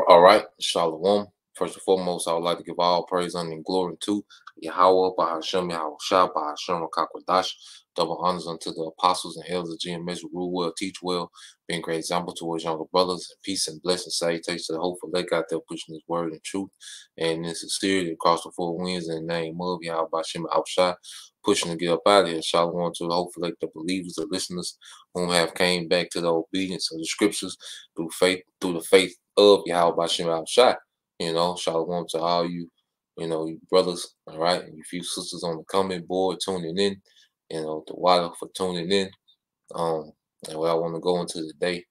All right, Shalom. First and foremost, I would like to give all praise, honor, and glory to Yahweh, Bahashem, Yahweh Shah, Bahashem, Rakakwadash. Double honors unto the apostles and elders of GMS who rule well, teach well, being great example towards younger brothers. And peace and blessing, salutations to the hopeful leg out there pushing his word and truth. And in sincerity across the four winds in the name of Yahweh, Bahashem, Yahweh Shah, pushing to get up out of here. Shalom to the hopeful leg, the believers, the listeners whom have came back to the obedience of the scriptures through the faith of Yahweh Bashem Al Shai. You know, shalom to all you, you brothers, all right, and you few sisters on the comment board tuning in, the water for tuning in. And what I want to go into today,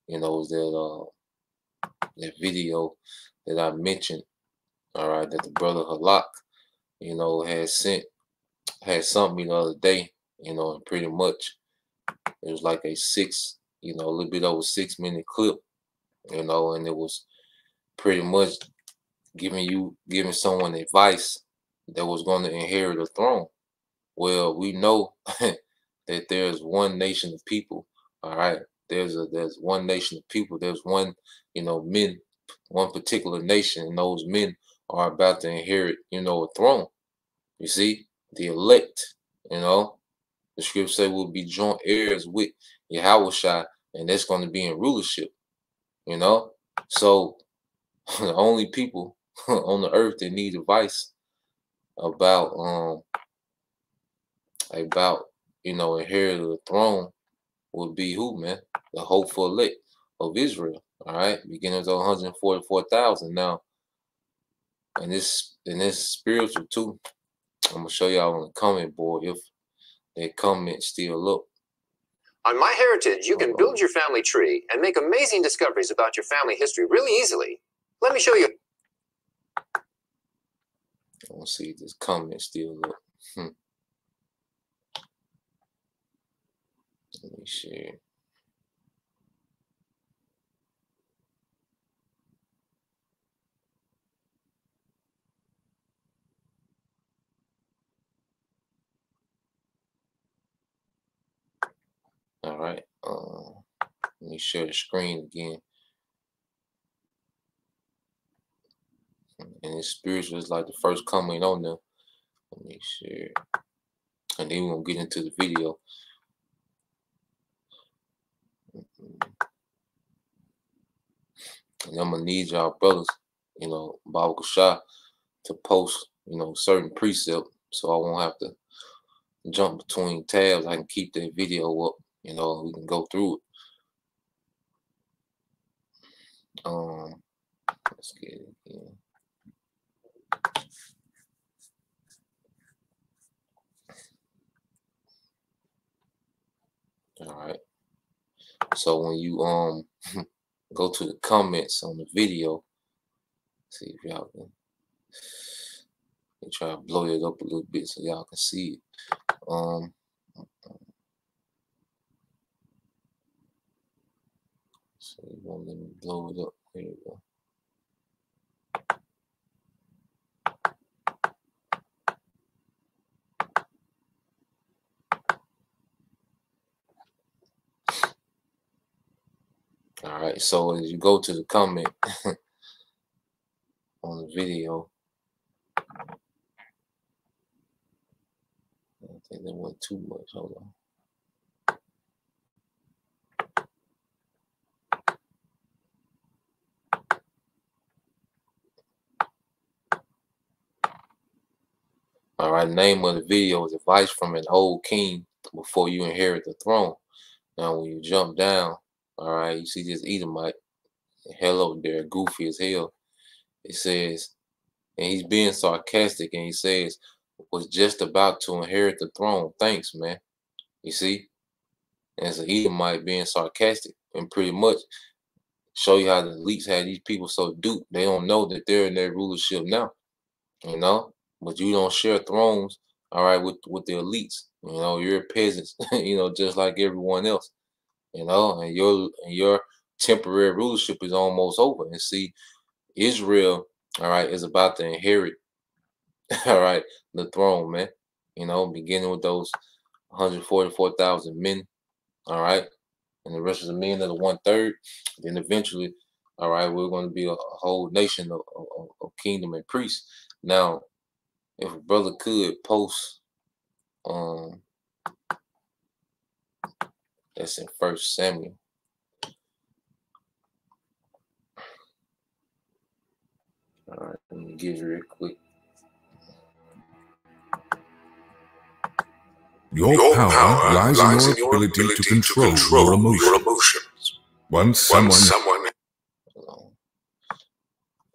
is that video that I mentioned, all right, that the brother Halak, had sent me the other day, and pretty much it was like a a little bit over 6 minute clip, and it was pretty much giving someone advice that was going to inherit a throne. Well, we know that there's one nation of people. All right, there's one nation of people. There's one, men, one particular nation, and those men are about to inherit, a throne. You see, the elect. The scripture say we'll be joint heirs with Yahweh Shai, and that's going to be in rulership. So the only people on the earth that need advice about inheriting the throne would be who, man? The hopeful elect of Israel. All right, beginning with 144,000. Now, and this spiritual too. I'm gonna show y'all on the comment board if that comment still up. On MyHeritage, you can build your family tree and make amazing discoveries about your family history really easily. Let me show you. I want to see if this comment still up. Let me share. All right. Let me share the screen again. And it's spiritual is like the first comment on there. Let me share. And then we're gonna get into the video. And I'm gonna need y'all brothers, Baba Kashah, to post, certain precept so I won't have to jump between tabs. I can keep that video up, we can go through it. Let's get it again. All right. So when you go to the comments on the video, see if y'all can try to blow it up a little bit so y'all can see it. So you won't let me blow it up. Here we go. All right, so as you go to the comment on the video, I think that went too much. Hold on. All right, name of the video is Advice from an Old King Before You Inherit the Throne. Now, when you jump down, all right, you see this Edomite, hello there, goofy as hell. It says, and he's being sarcastic, and he says, was just about to inherit the throne. Thanks, man. You see? And it's an Edomite being sarcastic and pretty much show you how the elites had these people so duped. They don't know that they're in their rulership now, you know? But you don't share thrones, all right, with the elites. You know, you're peasants, you know, just like everyone else, you know, and your temporary rulership is almost over. And see, Israel, all right, is about to inherit, all right, the throne, man. You know, beginning with those 144,000 men, all right, and the rest of the men of the 1/3. Then eventually, all right, we're going to be a whole nation of kingdom and priests. Now, if a brother could post, that's in 1 Samuel. All right, let me give you real quick. Your power lies in your ability to control your emotions. Once someone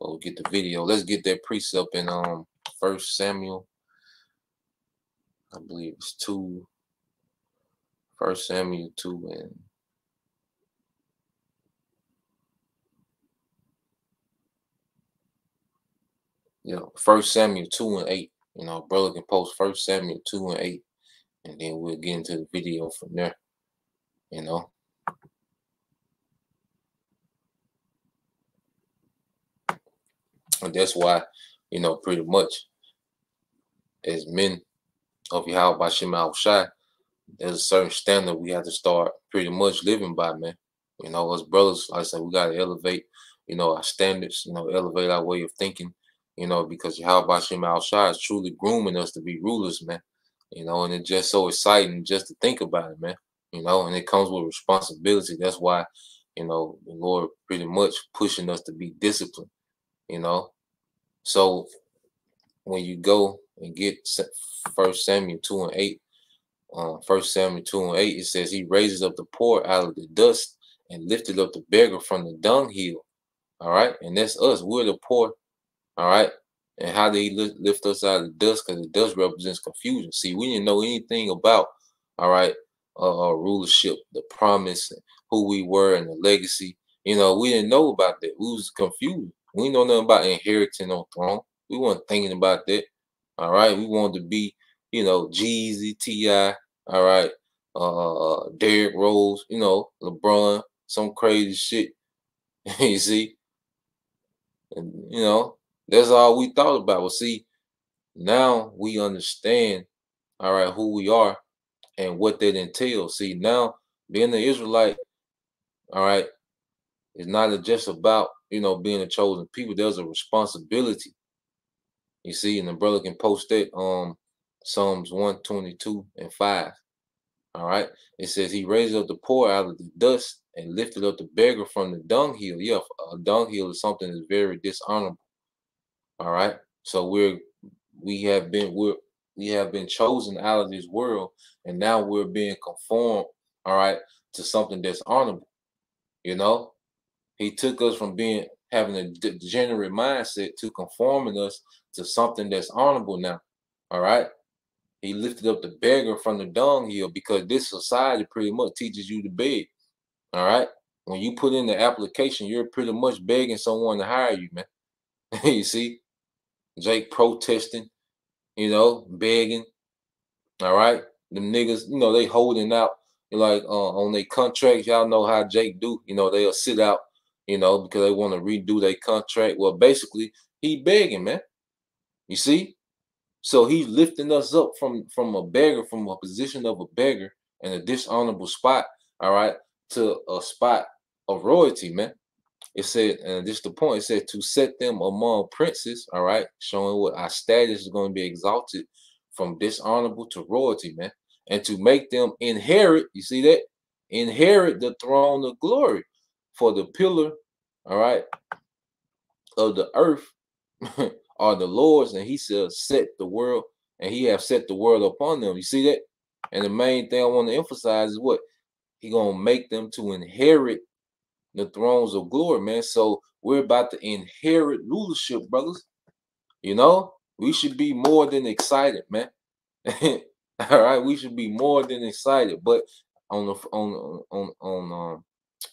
We'll get the video. Let's get that precept in 1 Samuel. I believe it's 2. 1 Samuel 2 and yeah, 1 Samuel 2 and 8. You know, brother can post 1 Samuel 2 and 8, and then we'll get into the video from there. You know. And that's why, you know, pretty much as men of Yahweh Bashim Al-Shai, there's a certain standard we have to start pretty much living by, man. You know, as brothers, like I said, we got to elevate, you know, our standards, you know, elevate our way of thinking, you know, because Yahweh Bashim Al-Shai is truly grooming us to be rulers, man. You know, and it's just so exciting just to think about it, man. You know, and it comes with responsibility. That's why, you know, the Lord pretty much pushing us to be disciplined, you know. So when you go and get 1 Samuel 2 and 8, 1 Samuel 2 and 8, it says he raises up the poor out of the dust and lifted up the beggar from the dunghill. All right. And that's us. We're the poor. All right. And how did he lift us out of the dust? Because the dust represents confusion. See, we didn't know anything about, all right, rulership, the promise, who we were, and the legacy. You know, we didn't know about that. We was confused. We didn't know nothing about inheriting on throne. We weren't thinking about that. All right. We wanted to be, you know, Jeezy, T.I., all right, Derrick Rose, you know, LeBron, some crazy shit. You see? And, you know, that's all we thought about. Well, see, now we understand, all right, who we are and what that entails. See, now being an Israelite, all right, is not just about, you know, being a chosen people. There's a responsibility. You see, and the brother can post that Psalms 122 and 5. All right. It says he raised up the poor out of the dust and lifted up the beggar from the dunghill. Yeah, a dunghill is something that's very dishonorable. All right. So we have been chosen out of this world, and now we're being conformed, all right, to something that's honorable. You know, he took us from having a degenerate mindset to conforming us to something that's honorable now. All right. He lifted up the beggar from the dunghill because this society pretty much teaches you to beg. All right. When you put in the application, you're pretty much begging someone to hire you, man. You see, Jake protesting, you know, begging. All right. Them niggas, you know, they holding out like on their contracts. Y'all know how Jake do. You know, they'll sit out, you know, because they want to redo their contract. Well, basically, he begging, man. You see? So he's lifting us up from a beggar, from a position of a beggar and a dishonorable spot, all right, to a spot of royalty, man. It said, and this is the point, it said to set them among princes, all right, showing what our status is going to be exalted from dishonorable to royalty, man, and to make them inherit, you see that? Inherit the throne of glory for the pillar, all right, of the earth are the Lord's, and he shall set the world, and he have set the world upon them. You see that? And the main thing I want to emphasize is what? He gonna make them to inherit the thrones of glory, man. So we're about to inherit rulership, brothers. You know, we should be more than excited, man. All right, we should be more than excited. But on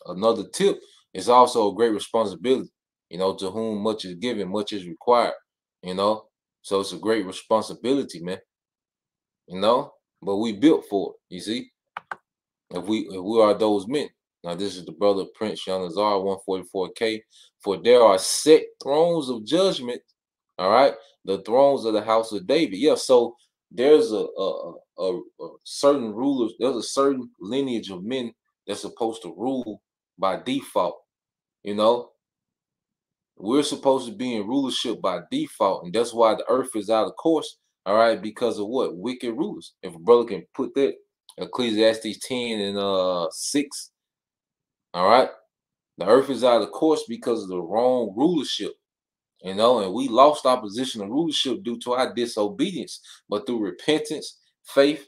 another tip, it's also a great responsibility. You know, to whom much is given, much is required. You know, so it's a great responsibility, man. You know, but we built for it. You see, if we are those men. Now this is the brother Prince Yanazar 144K. For there are set thrones of judgment. All right, the thrones of the house of David. Yeah, so there's a certain rulers. There's a certain lineage of men that's supposed to rule by default. You know, we're supposed to be in rulership by default, and that's why the earth is out of course. All right, because of what? Wicked rulers. If a brother can put that, Ecclesiastes 10 and 6. All right, the earth is out of course because of the wrong rulership. You know, and we lost our position of rulership due to our disobedience. But through repentance, faith,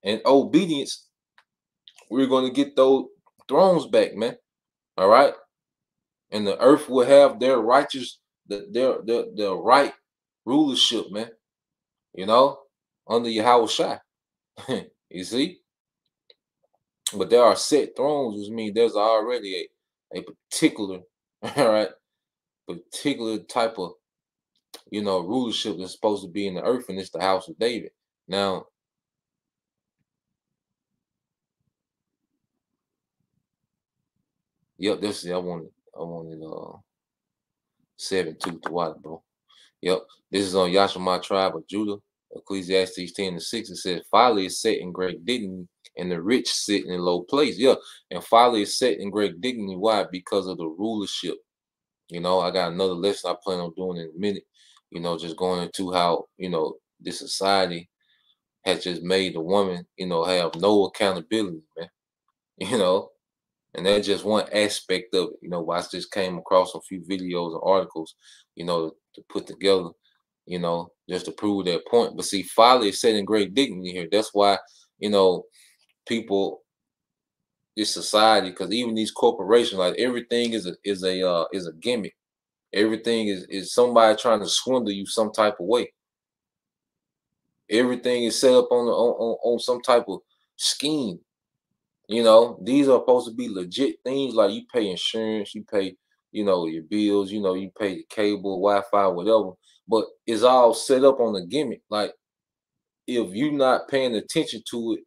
and obedience, we're going to get those thrones back, man. All right, and the earth will have their righteous, their right rulership, man. You know, under Yahweh Shai. You see, but there are set thrones, which means there's already a particular, all right, particular type of, you know, rulership that's supposed to be in the earth, and it's the house of David. Now, yep, this is I wanted 7-2 to watch, bro. Yep, this is on Yashima tribe of Judah, Ecclesiastes 10-6. It says, folly is set in great dignity, and the rich sit in low place. Yeah, and folly is set in great dignity. Why? Because of the rulership. You know, I got another lesson I plan on doing in a minute. You know, just going into how, you know, this society has just made the woman, you know, have no accountability, man. You know, and that's just one aspect of it. You know, I just came across a few videos and articles, you know, to put together, you know, just to prove that point. But see, folly is set in great dignity here. That's why, you know, people, this society, because even these corporations, like everything is a gimmick. Everything is somebody trying to swindle you some type of way. Everything is set up on some type of scheme. You know, these are supposed to be legit things, like you pay insurance, you pay, you know, your bills, you know, you pay the cable, Wi-Fi, whatever. But it's all set up on a gimmick. Like if you're not paying attention to it,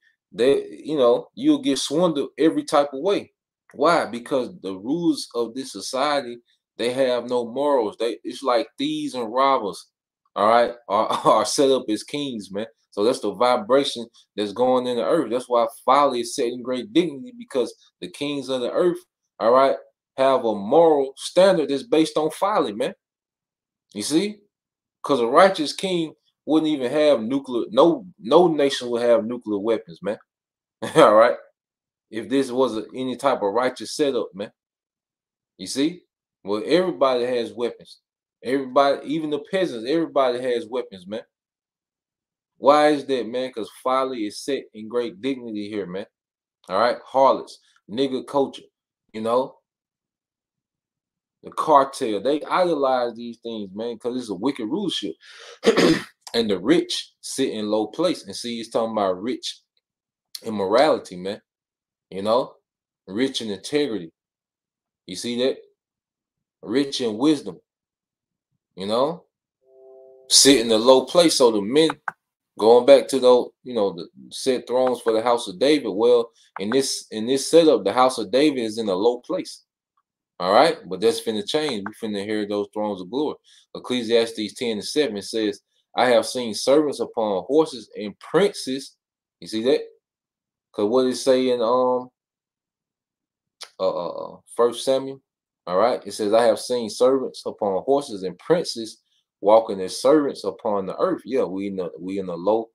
you know, you'll get swindled every type of way. Why? Because the rules of this society, they have no morals. It's like thieves and robbers, all right, are set up as kings, man. So that's the vibration that's going in the earth. That's why folly is set in great dignity, because the kings of the earth, all right, have a moral standard that's based on folly, man. You see? Because a righteous king wouldn't even have nuclear, no nation would have nuclear weapons, man. All right. If this was any type of righteous setup, man. You see? Well, everybody has weapons. Everybody, even the peasants, everybody has weapons, man. Why is that, man? Because folly is set in great dignity here, man. All right. Harlots, nigga culture, you know, the cartel, they idolize these things, man, because it's a wicked rulership. And the rich sit in low place. And see, he's talking about rich immorality, man. You know, rich in integrity. You see that? Rich in wisdom. You know, sit in a low place. So the men, going back to those, you know, the set thrones for the house of David. Well, in this setup, the house of David is in a low place. All right, but that's finna change. We finna inherit those thrones of glory. Ecclesiastes 10:7 says, I have seen servants upon horses and princes. You see that? Because what it say in 1 Samuel? All right, it says, I have seen servants upon horses and princes walking as servants upon the earth. Yeah, we in a low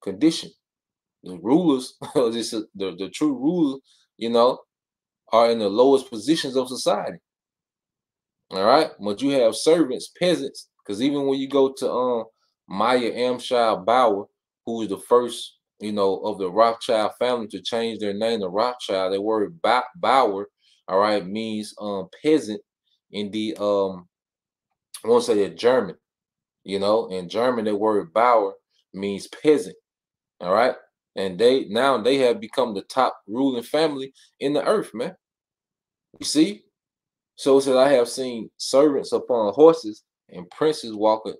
condition. The rulers, the true rulers, you know, are in the lowest positions of society. All right, but you have servants, peasants, because even when you go to Maya Amshire Bauer, who was the first, of the Rothschild family to change their name to Rothschild. The word Bauer, all right, means peasant in the I want to say that German, in German the word Bauer means peasant, all right, and they have become the top ruling family in the earth, man. You see, so it says, I have seen servants upon horses and princes walking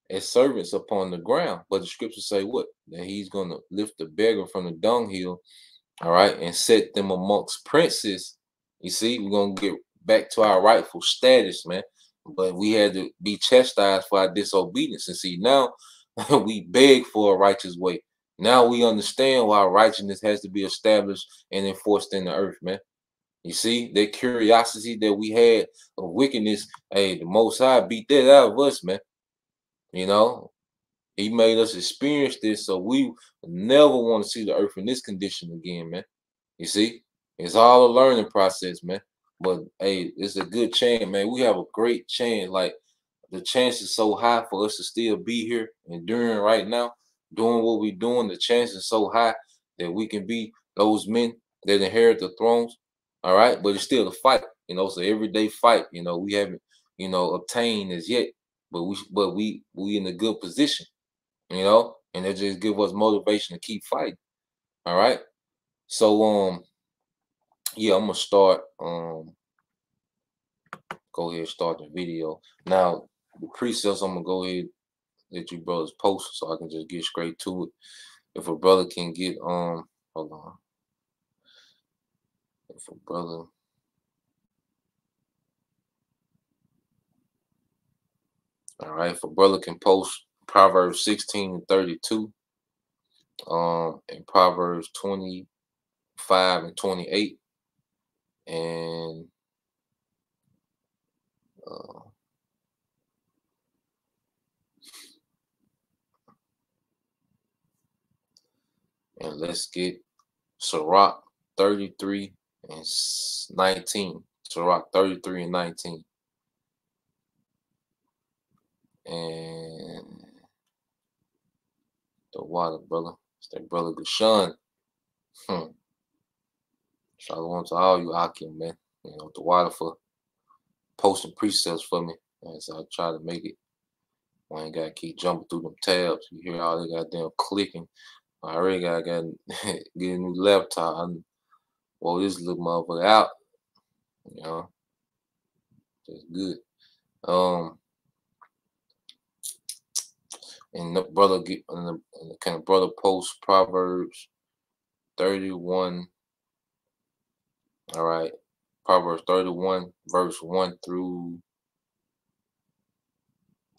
as servants upon the ground. But the scriptures say what? That he's going to lift the beggar from the dunghill, all right, and set them amongst princes. You see, we're going to get back to our rightful status, man. But we had to be chastised for our disobedience. And see, now we beg for a righteous way. Now we understand why righteousness has to be established and enforced in the earth, man. You see, that curiosity that we had of wickedness, hey, the Most High beat that out of us, man. He made us experience this, so we never want to see the earth in this condition again, man. You see, it's all a learning process, man. But hey, it's a good chance, man. We have a great chance. Like, the chance is so high for us to still be here enduring right now, doing what we're doing. The chance is so high that we can be those men that inherit the thrones. All right, but it's still a fight, so everyday fight, we haven't, obtained as yet, but we in a good position, and it just give us motivation to keep fighting. All right. So yeah, I'm gonna start go ahead and start the video. Now the precepts I'm gonna go ahead let you brothers post so I can just get straight to it. If a brother can get hold on. If a brother All right, if a brother can post Proverbs 16:32, and Proverbs 25:28, and let's get Sirach 33:19. Sirach 33:19. And the water, brother. It's that brother Gashan. Shalom to all you Akim, man. The water for posting precepts for me. As I try to make it. I ain't gotta keep jumping through them tabs. You hear all the goddamn clicking. I already got get a new laptop. Well, this little motherfucker out. That's good. And the brother can brother post Proverbs 31. All right, Proverbs 31 verse 1 through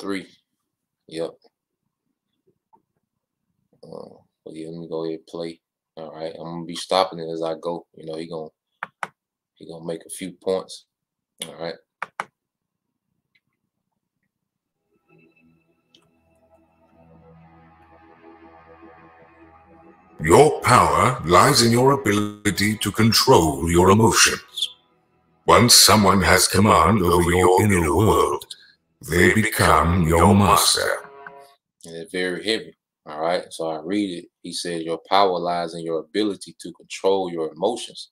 3. Yep. But yeah, let me go ahead and play. All right, I'm gonna be stopping it as I go. He gonna make a few points. All right. Your power lies in your ability to control your emotions. Once someone has command over your inner world, they become your master. And it's very heavy. All right. So I read it. He says your power lies in your ability to control your emotions.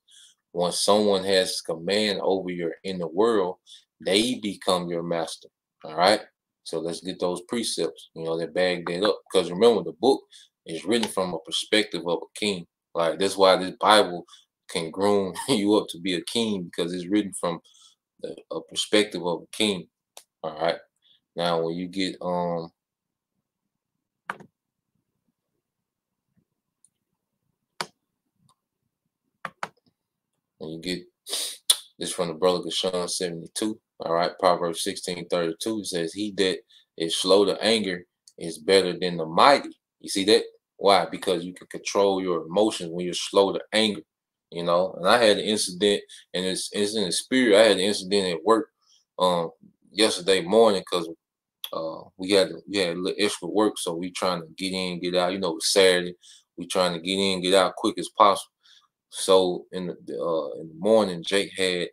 Once someone has command over your inner world, they become your master. All right. So let's get those precepts, that bag that up. Because remember, the book is written from a perspective of a king. Like, that's why this Bible can groom you up to be a king, because it's written from a perspective of a king. All right. Now, when you get this from the brother Gashan 72. All right, Proverbs 16:32 says, "He that is slow to anger is better than the mighty." You see that? Why? Because you can control your emotions when you're slow to anger. And I had an incident, and it's in the spirit. I had an incident at work yesterday morning, because we had a little extra work, so we trying to get in, get out. It's Saturday. We trying to get in, get out quick as possible. So in the morning, Jake had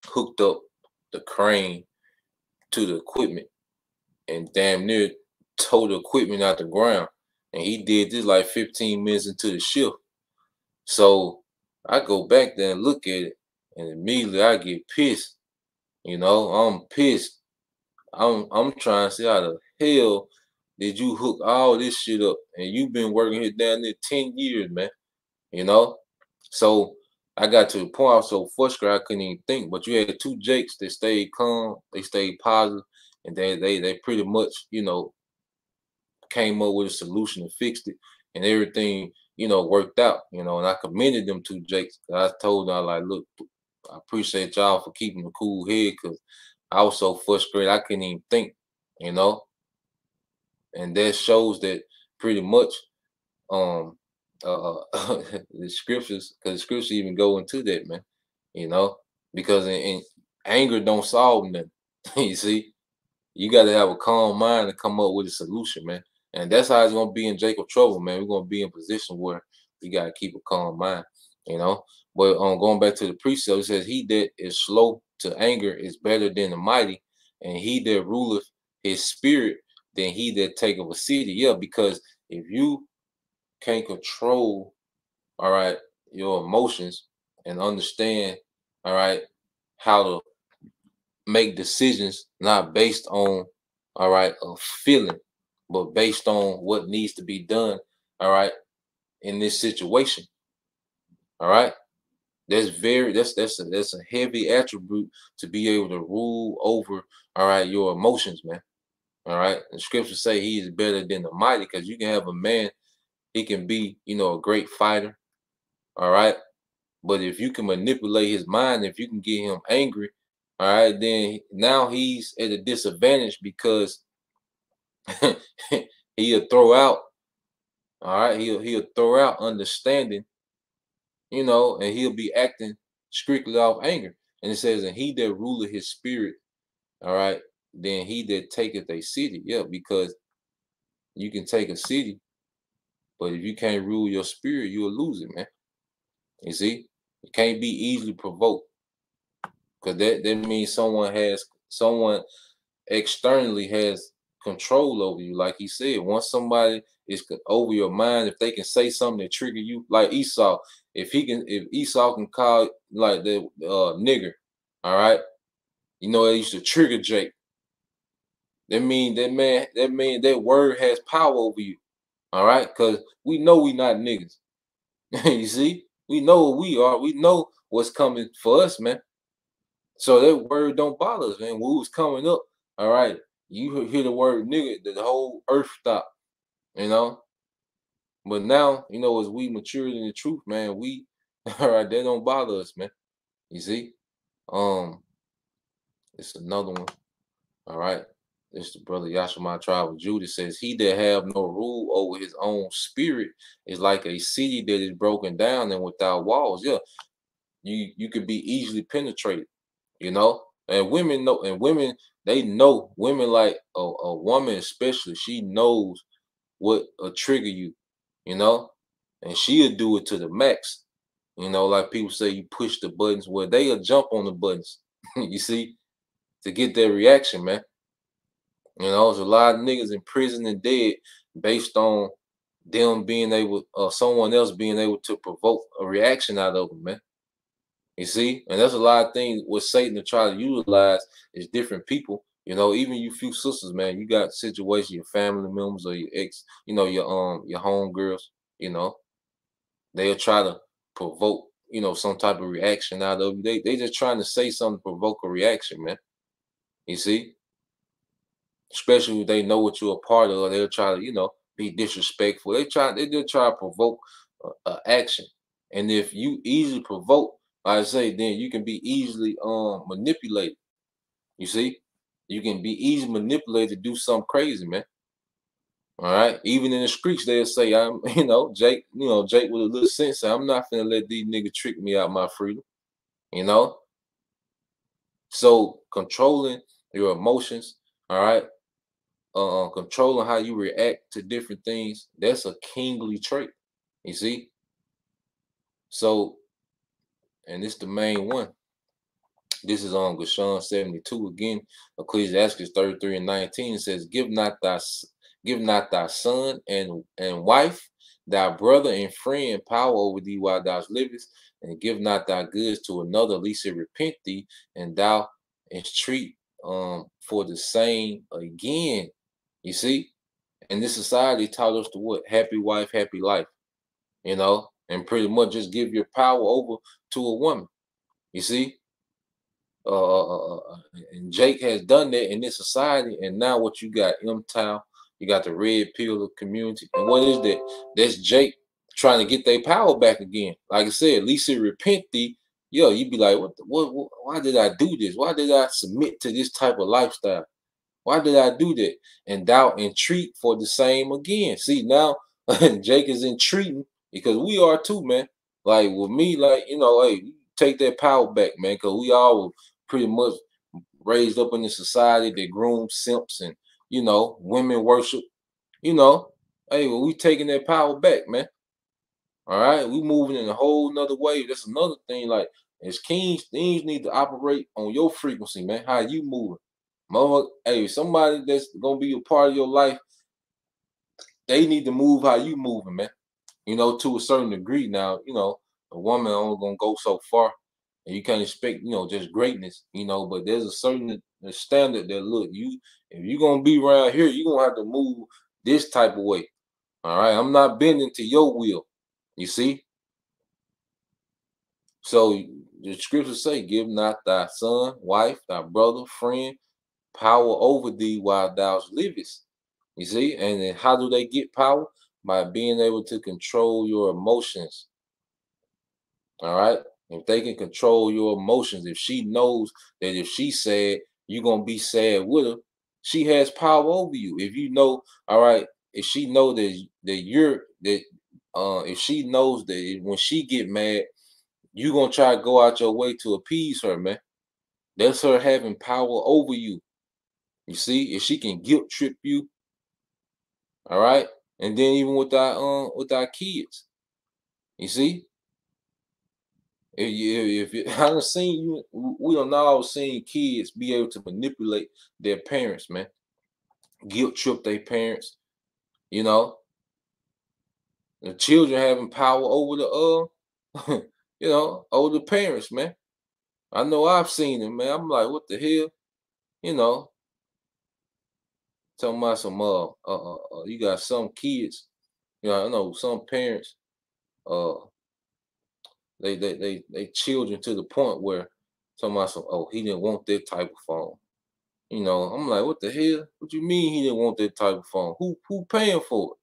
hooked up the crane to the equipment, and damn near tore the equipment out the ground. And he did this like 15 minutes into the shift. So I go back there and look at it, and immediately I get pissed. You know, I'm pissed. I'm trying to see how the hell did you hook all this shit up? And you've been working here down there 10 years, man. You know? So I got to the point I was so frustrated I couldn't even think. But you had two Jakes that stayed calm, they stayed positive, and they pretty much, you know, came up with a solution and fixed it, and everything, you know, worked out, you know, and I commended them two Jakes. I told them, like, look, I appreciate y'all for keeping a cool head, because I was so frustrated I couldn't even think, you know. And that shows that pretty much the scriptures, because the scriptures even go into that, man, you know, because in anger don't solve nothing. You see, you got to have a calm mind to come up with a solution, man. And that's how it's gonna be in Jacob trouble, man. We're gonna be in a position where we gotta keep a calm mind, you know. But going back to the precept, it says, "He that is slow to anger is better than the mighty, and he that ruleth his spirit than he that taketh a city." Yeah, because if you can't control, all right, your emotions and understand, all right, how to make decisions not based on, all right, a feeling, but based on what needs to be done, all right, in this situation, all right. That's a heavy attribute to be able to rule over, all right, your emotions, man. All right. The scriptures say he is better than the mighty, because you can have a man, he can be, you know, a great fighter, all right. But if you can manipulate his mind, if you can get him angry, all right, then now he's at a disadvantage, because he'll throw out, all right, he'll throw out understanding, you know, and he'll be acting strictly off anger. And it says, and he that ruleth his spirit, all right, then he that taketh a city. Yeah, because you can take a city, but if you can't rule your spirit, you'll lose it, man. You see, it can't be easily provoked, because that means someone externally has control over you. Like he said, once somebody is over your mind, if they can say something that trigger you, like Esau, if Esau can call like the nigger, all right, you know, it used to trigger Jake. That mean that word has power over you, all right, because we know we not niggas. You see, we know what we are. We know what's coming for us, man. So that word don't bother us, man. When it was coming up, all right, you hear the word nigga, the whole earth stop, you know. But now, you know, as we mature in the truth, man, we all right, that don't bother us, man. You see? It's another one. All right. This the brother Yashima tribe of Judah says, he that have no rule over his own spirit is like a city that is broken down and without walls. Yeah, you could be easily penetrated, you know. And women know, and women, they know, women like a woman especially, she knows what will trigger you, you know, and she'll do it to the max. You know, like people say, you push the buttons, well, they'll jump on the buttons, you see, to get their reaction, man. You know, there's a lot of niggas in prison and dead based on them being able, someone else being able to provoke a reaction out of them, man. You see, and there's a lot of things with Satan to try to utilize is different people. You know, even you few sisters, man, you got situations, your family members or your ex, you know, your home girls, you know, they'll try to provoke, you know, some type of reaction out of you. They just trying to say something to provoke a reaction, man. You see, especially if they know what you're a part of, they'll try to, you know, be disrespectful. They just try to provoke action. And if you easily provoke, like I say, then you can be easily manipulated. You see, you can be easily manipulated to do something crazy, man. All right. Even in the streets, they'll say, I'm, you know, Jake with a little sense, I'm not gonna let these niggas trick me out my freedom. You know? So controlling your emotions, all right, controlling how you react to different things, that's a kingly trait. You see? So, and this the main one. This is on Geshawn 72 again. Ecclesiastes 33:19 says, Give not thy son and wife, thy brother and friend power over thee while thou livest, and give not thy goods to another, lest it repent thee, and thou entreat for the same again. You see, and this society taught us to what? Happy wife, happy life. You know, and pretty much just give your power over to a woman. You see, and Jake has done that in this society, and now what you got, M-Town, you got the red pill of community, and what is that? That's Jake trying to get their power back again. Like I said, at least it repent thee. Yo, you be like, what? Why did I do this? Why did I submit to this type of lifestyle? Why did I do that? And thou entreat for the same again. See, now Jake is entreating because we are too, man. Like with me, like, you know, hey, take that power back, man, because we all were pretty much raised up in the society that groomed simps and, you know, women worship, you know. Hey, well, we taking that power back, man. All right, we moving in a whole nother way. That's another thing. Like, as kings, things need to operate on your frequency, man. How you moving? Mama, hey, somebody that's gonna be a part of your life, they need to move how you moving, man. You know, to a certain degree. Now, you know, a woman only gonna go so far, and you can't expect, you know, just greatness, you know. But there's a certain standard that look, you if you're gonna be around here, you're gonna have to move this type of way. All right, I'm not bending to your will. You see. So the scriptures say, "Give not thy son, wife, thy brother, friend, power over thee while thou livest." You see, and then how do they get power? By being able to control your emotions. All right. If they can control your emotions, if she knows that if she's sad, you're gonna be sad with her, she has power over you. If you know, all right, if she know if she knows that when she get mad, you gonna try to go out your way to appease her, man. That's her having power over you. You see, if she can guilt trip you, all right, and then even with our kids, you see, I done seen you, we don't all seen kids be able to manipulate their parents, man, guilt trip their parents, you know, the children having power over the you know, over the parents, man. I know I've seen it, man. I'm like, what the hell, you know? Talking about some you got some kids, you know, I know some parents, uh, they children to the point where talking about some, oh, he didn't want that type of phone. You know, I'm like, what the hell? What you mean he didn't want that type of phone? Who paying for it?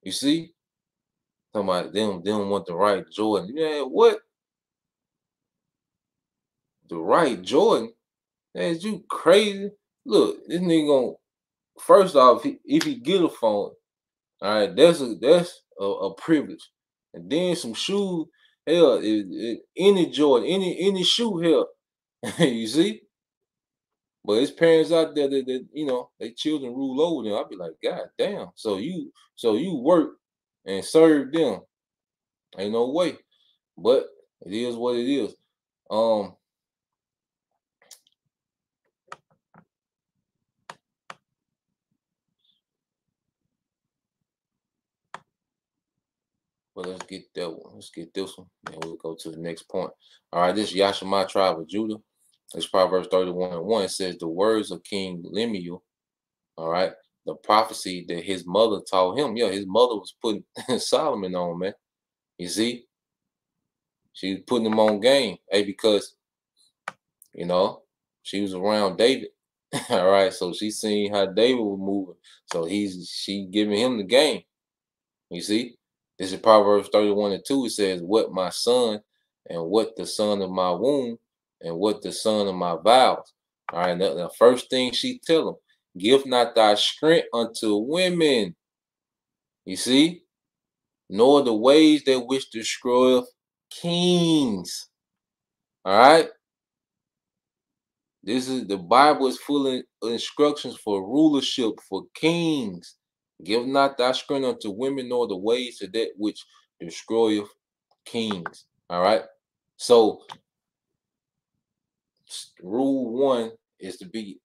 You see? Talking about them want the right Jordan. Yeah, what? The right Jordan? Man, is you crazy? Look, this nigga gonna first off, if he get a phone, all right, that's a privilege. And then some shoes, hell, any Jordan, any shoe, hell, you see. But it's parents out there that you know they children rule over them. I'd be like, God damn. So you work and serve them. Ain't no way. But it is what it is. Um, but let's get that one. Let's get this one. And we'll go to the next point. All right, this is Yashima tribe of Judah. It's Proverbs 31:1. It says, the words of King Lemuel, all right, the prophecy that his mother taught him. Yeah, his mother was putting Solomon on, man. You see? She was putting him on game. Hey, because, you know, she was around David. All right, so she seen how David was moving. So she giving him the game. You see? This is Proverbs 31:2. It says, what my son and what the son of my womb and what the son of my vows. All right, the first thing she tell him, give not thy strength unto women. You see? Nor the ways that which destroyeth kings. All right? This is the Bible is full of instructions for rulership, for kings. Give not thy strength unto women, nor the ways to that which destroyeth kings. All right. So rule one is to be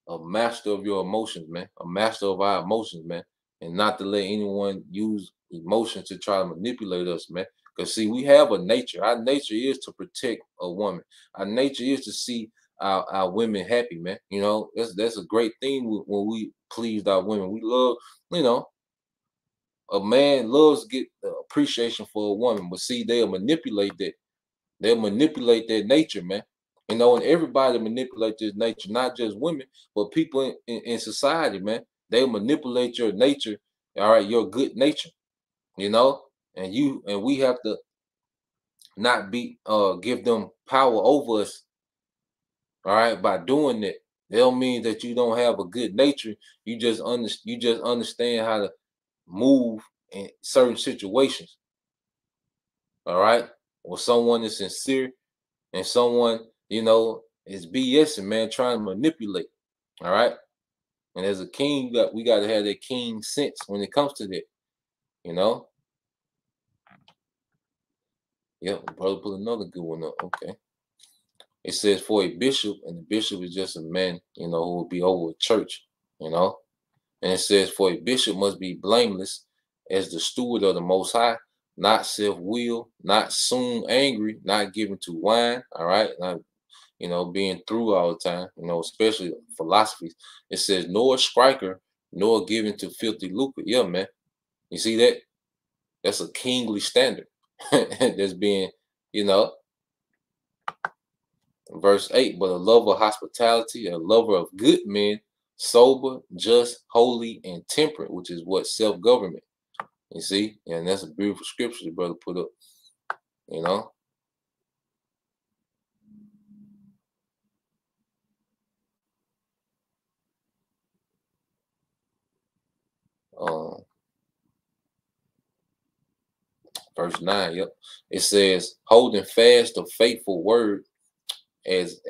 a master of your emotions, man, a master of our emotions, man, and not to let anyone use emotion to try to manipulate us, man. Because see, we have a nature. Our nature is to protect a woman. Our nature is to see our women happy, man. You know, that's a great thing when we pleased our women. We love, you know, a man loves to get appreciation for a woman, but see, they'll manipulate that. They'll manipulate their nature, man. You know, and everybody manipulates this nature, not just women, but people in society, man. They'll manipulate your nature, all right, your good nature, you know, and we have to not be give them power over us, all right, by doing that. It don't mean that you don't have a good nature. You just understand how to move in certain situations, all right? Or someone is sincere and someone, you know, is BSing, man, trying to manipulate. All right. And as a king, we got to have that king sense when it comes to that, you know. Yep, brother put another good one up. Okay. It says for a bishop, and the bishop is just a man, you know, who will be over a church, you know. And it says for a bishop must be blameless as the steward of the most high, not self-willed, not soon angry, not given to wine, all right, not, you know, being through all the time, you know, especially philosophies. It says, nor a striker, nor given to filthy lucre. Yeah, man. You see that? That's a kingly standard that's being, you know, verse 8, but a lover of hospitality, a lover of good men, sober, just, holy, and temperate, which is what self-government. You see? And that's a beautiful scripture the brother put up, you know. Um, verse 9, yep. It says, holding fast the faithful word as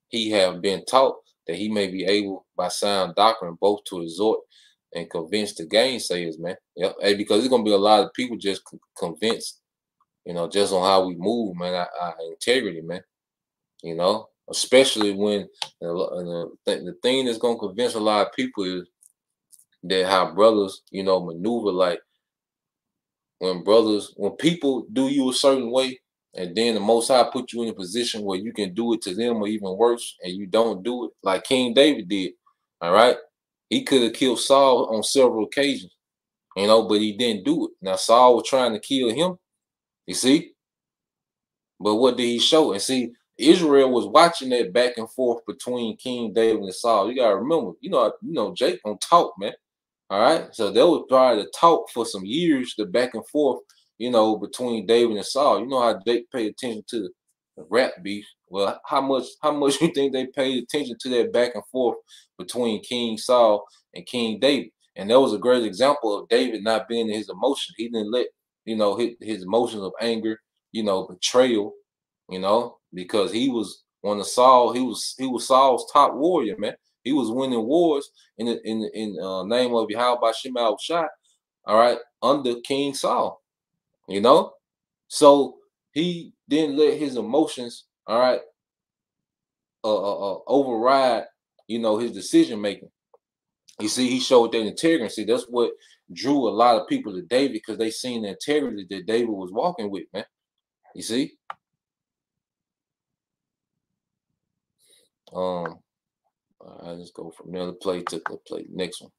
he have been taught, that he may be able by sound doctrine both to exhort and convince the gainsayers, man. Yep. Hey, because there's gonna be a lot of people just convinced, you know, just on how we move, man, our integrity, man. You know, especially when the thing that's gonna convince a lot of people is that how brothers, you know, maneuver. Like when people do you a certain way, and then the Most High put you in a position where you can do it to them or even worse, and you don't do it, like King David did. All right, he could have killed Saul on several occasions, you know, but he didn't do it. Now Saul was trying to kill him, you see, but what did he show? And see, Israel was watching that back and forth between King David and Saul. You gotta remember, Jake don't talk, man. All right. So they would probably talk for some years, the back and forth, you know, between David and Saul. You know how they paid attention to the rap beef. Well, how much you think they paid attention to that back and forth between King Saul and King David? And that was a great example of David not being in his emotion. He didn't let, you know, his emotions of anger, you know, betrayal, you know, because he was one of Saul, he was Saul's top warrior, man. He was winning wars in the name of Yahweh Shema Shai, all right, under King Saul, you know. So he didn't let his emotions, all right, override, you know, his decision making. You see, he showed that integrity. See, that's what drew a lot of people to David, because they seen the integrity that David was walking with, man. You see, I just go from there to play to the next one.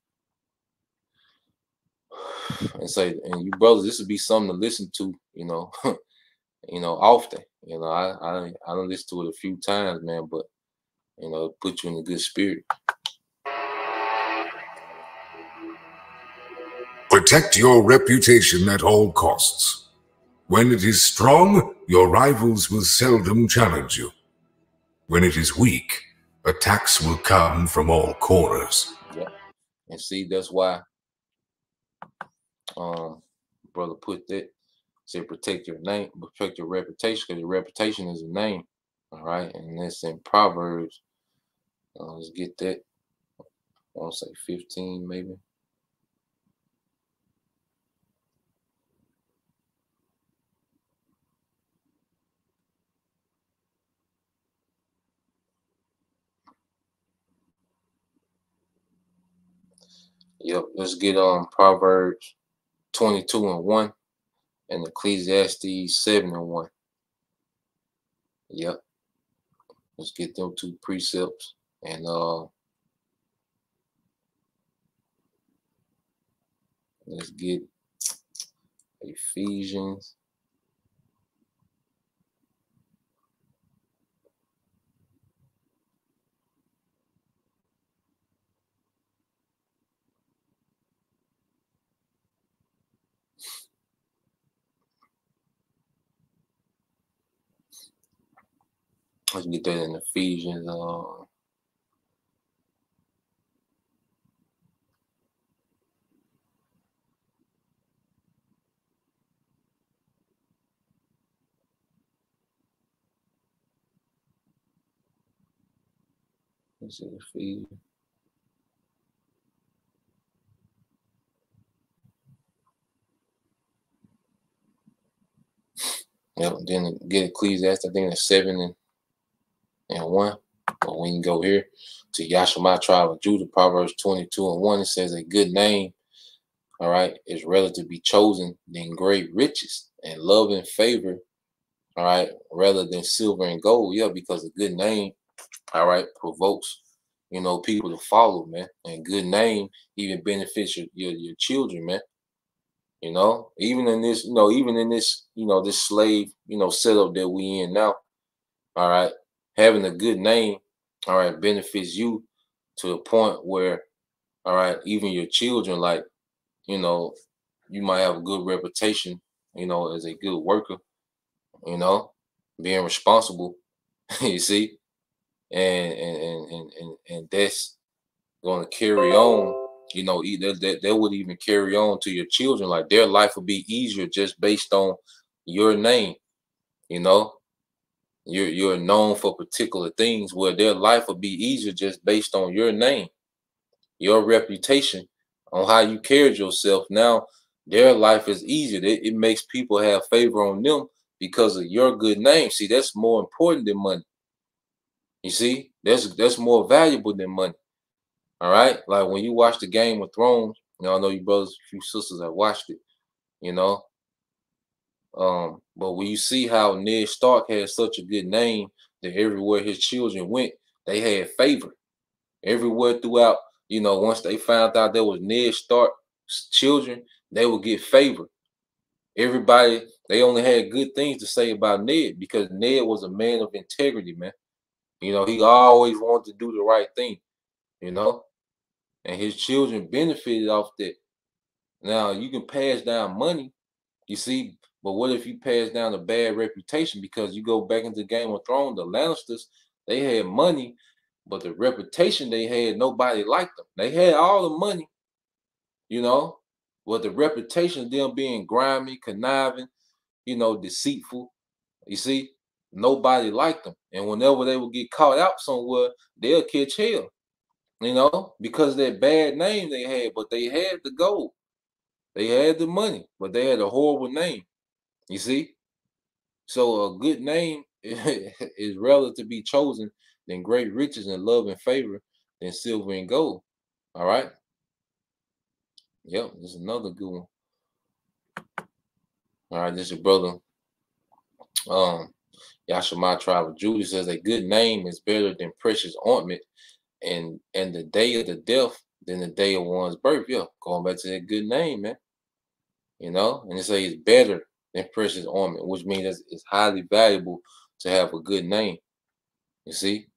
And say, and you brothers, this would be something to listen to, you know, often. You know, I don't listen to it a few times, man, but you know, put you in a good spirit. Protect your reputation at all costs. When it is strong, your rivals will seldom challenge you. When it is weak, attacks will come from all corners. Yeah. And see, that's why brother put that, say protect your name, protect your reputation, because your reputation is a name. All right. And that's in Proverbs. Let's get that. I want to say 15 maybe. Yep, let's get Proverbs 22:1 and Ecclesiastes 7:1. Yep, let's get them two precepts and let's get Ephesians. Let's get that in Ephesians. Let's see, Ephesians. Yep, then get Ecclesiastes. I think it's 7:1. But when you go here to Yashima tribe of Judah, Proverbs 22:1, it says a good name, all right, is rather to be chosen than great riches and love and favor, all right, rather than silver and gold. Yeah, because a good name, all right, provokes, people to follow, man. And good name even benefits your children, man. Even in this, this slave, setup that we in now, all right, having a good name, all right, benefits you to the point where, all right, even your children, like, you might have a good reputation, as a good worker, you know, being responsible, you see, and that's going to carry on, that would even carry on to your children. Like their life would be easier just based on your name, you know. You're known for particular things where their life would be easier just based on your name, your reputation, on how you carried yourself. Now their life is easier. It makes people have favor on them because of your good name. See, that's more important than money. You see, that's more valuable than money. All right. Like when you watch the Game of Thrones, I know you brothers, a few sisters have watched it, you know. But when you see how Ned Stark had such a good name that everywhere his children went, they had favor. Everywhere throughout, once they found out there was Ned Stark's children, they would get favor. Everybody, they only had good things to say about Ned because Ned was a man of integrity, man. He always wanted to do the right thing, you know, and his children benefited off that. Now you can pass down money, you see, but what if you pass down a bad reputation? Because you go back into Game of Thrones, the Lannisters, they had money, but the reputation they had, nobody liked them. They had all the money, but the reputation of them being grimy, conniving, deceitful, you see, nobody liked them. And whenever they would get caught out somewhere, they'll catch hell, because of that bad name they had, but they had the gold. They had the money, but they had a horrible name. You see? So a good name is rather to be chosen than great riches and love and favor than silver and gold. All right. Yep, this is another good one. All right, this is your brother. Yashima tribe of Judah says a good name is better than precious ointment, and the day of the death than the day of one's birth. Yeah, going back to that good name, man. And they say it's better than precious ointment, which means it's highly valuable to have a good name. You see?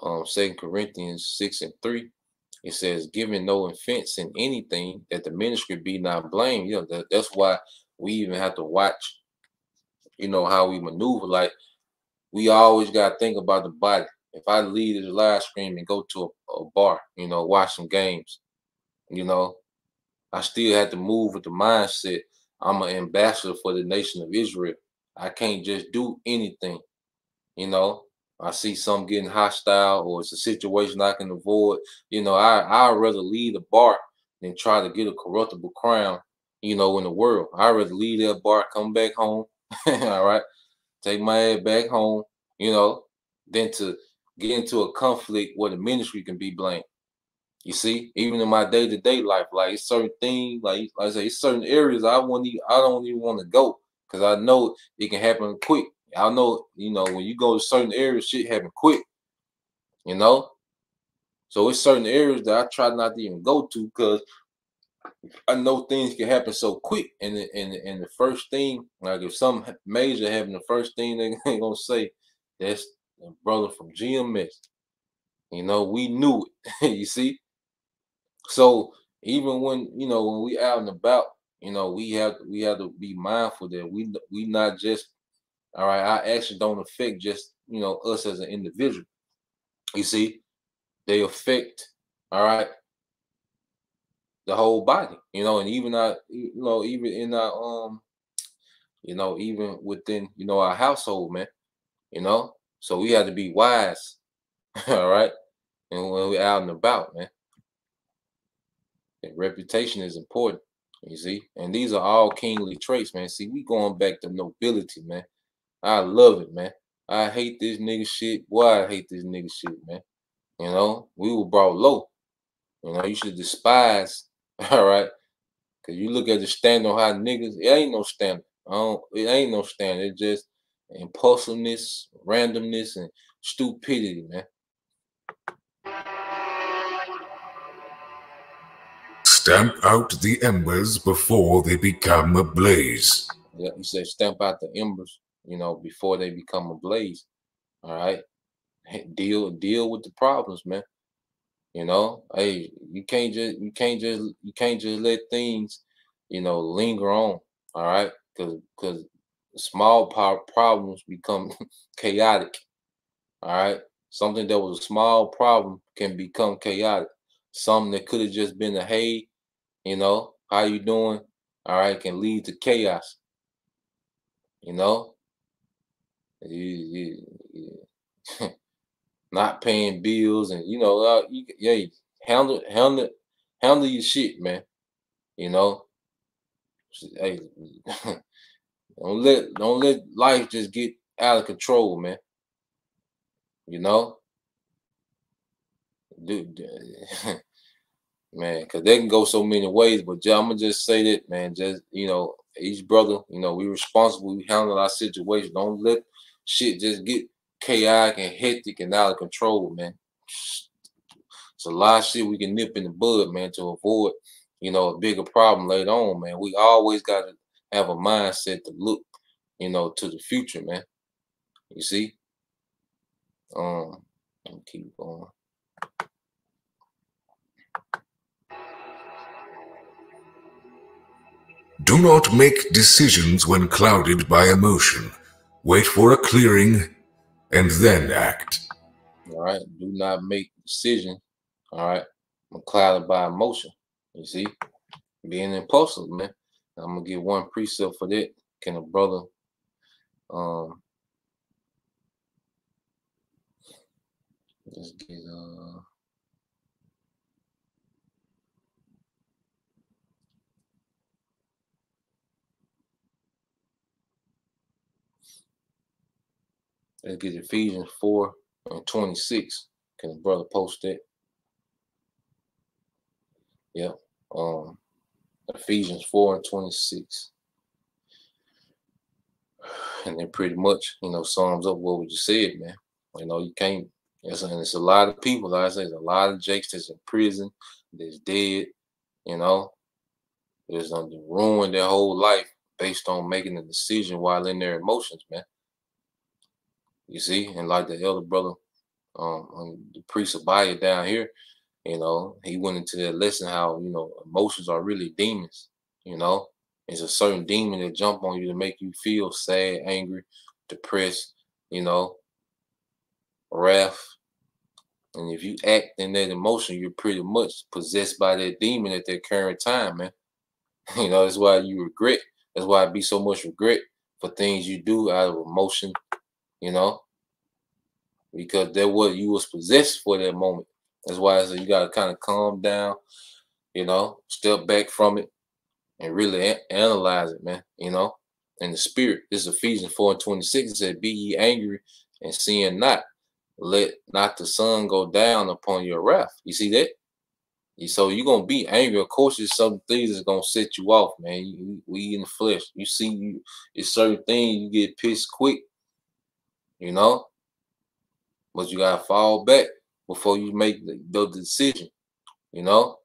2 Corinthians 6:3, it says, giving no offense in anything, that the ministry be not blamed. That's why we even have to watch, how we maneuver. Like, we always got to think about the body. If I leave this live stream and go to a bar, watch some games, I still have to move with the mindset. I'm an ambassador for the nation of Israel. I can't just do anything. I see some getting hostile or it's a situation I can avoid. I'd rather leave the bar than try to get a corruptible crown, in the world. I'd rather leave that bar, come back home, all right, take my head back home, than to get into a conflict where the ministry can be blamed. You see, even in my day-to-day life, like it's certain things, like I say, it's certain areas I don't even want to go because I know it can happen quick. I know, when you go to certain areas, shit happen quick. So it's certain areas that I try not to even go to because I know things can happen so quick. And the first thing, like if something major happen, the first thing they gonna say, that's the brother from GMS. We knew it. You see. So even when we out and about, we have to be mindful that we not just, all right, our actions don't affect just us as an individual. You see, they affect, all right, the whole body, and even our, even in our even within our household, man. So we have to be wise, all right, and when we're out and about, man. And reputation is important, you see, and these are all kingly traits, man. See, we going back to nobility, man. I love it, man. I hate this nigga shit. Boy, I hate this nigga shit, man. We were brought low. You should despise, all right? Because you look at the standard on how niggas, it ain't no standard. It ain't no standard. It's just impulsiveness, randomness, and stupidity, man. Stamp out the embers before they become a blaze. Yeah, you said stamp out the embers, before they become a blaze. All right. Deal with the problems, man. Hey, you can't just let things, linger on. All right, because small problems become chaotic. All right, something that was a small problem can become chaotic. Something that could have just been a hey, how you doing? All right, can lead to chaos. Not paying bills and handle your shit, man. Hey, don't let life just get out of control, man. Man, because they can go so many ways. But I'm gonna just say that, man. Just each brother, we responsible. We handle our situation. Don't let shit just get chaotic and hectic and out of control, man. It's a lot of shit we can nip in the bud, man, to avoid, a bigger problem later on, man. We always got to have a mindset to look, to the future, man. You see? Let me keep going. Do not make decisions when clouded by emotion. Wait for a clearing and then act. All right. Do not make decisions. All right. I'm clouded by emotion. You see? Being impulsive, man. I'm gonna get one precept for that. Can a brother let's get let's get Ephesians 4:26. Can a brother post that? Yeah. Ephesians 4:26. And it pretty much, sums up what we just said, man. You can't, and it's a lot of people, like I say, there's a lot of jakes that's in prison, that's dead, there's ruined their whole life based on making a decision while in their emotions, man. You see, and like the elder brother, the priest Abaya down here, he went into that lesson how, emotions are really demons, It's a certain demon that jump on you to make you feel sad, angry, depressed, wrath. And if you act in that emotion, you're pretty much possessed by that demon at that current time, man. That's why you regret. That's why it be so much regret for things you do out of emotion, because that what you was possessed for that moment. That's why I say you gotta kind of calm down, step back from it and really analyze it, man. In the spirit. This is Ephesians 4:26. It said, "Be ye angry and sin not." let not the sun go down upon your wrath. You see that? So you're gonna be angry. Of course, there's some things that's gonna set you off, man. We in the flesh. You see, it's certain things you get pissed quick, you know. But you gotta fall back before you make the decision, you know.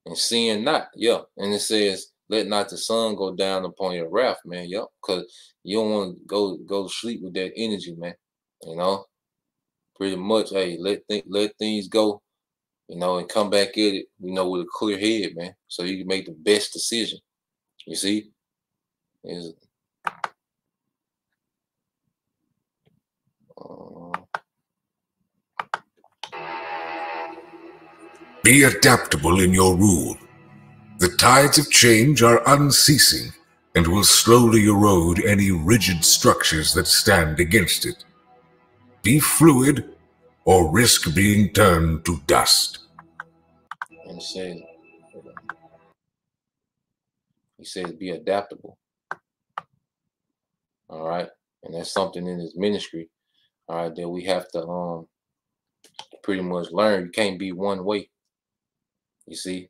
And sin not, yeah. And it says, "Let not the sun go down upon your wrath, man." Yeah, because you don't want to go to sleep with that energy, man. You know, pretty much. Hey, let things go, you know, and come back at it, you know, with a clear head, man, so you can make the best decision. You see, is Be adaptable in your rule. The tides of change are unceasing and will slowly erode any rigid structures that stand against it. Be fluid or risk being turned to dust. and he says be adaptable. All right, and that's something in his ministry. All right, that we have to pretty much learn. You can't be one way. You see,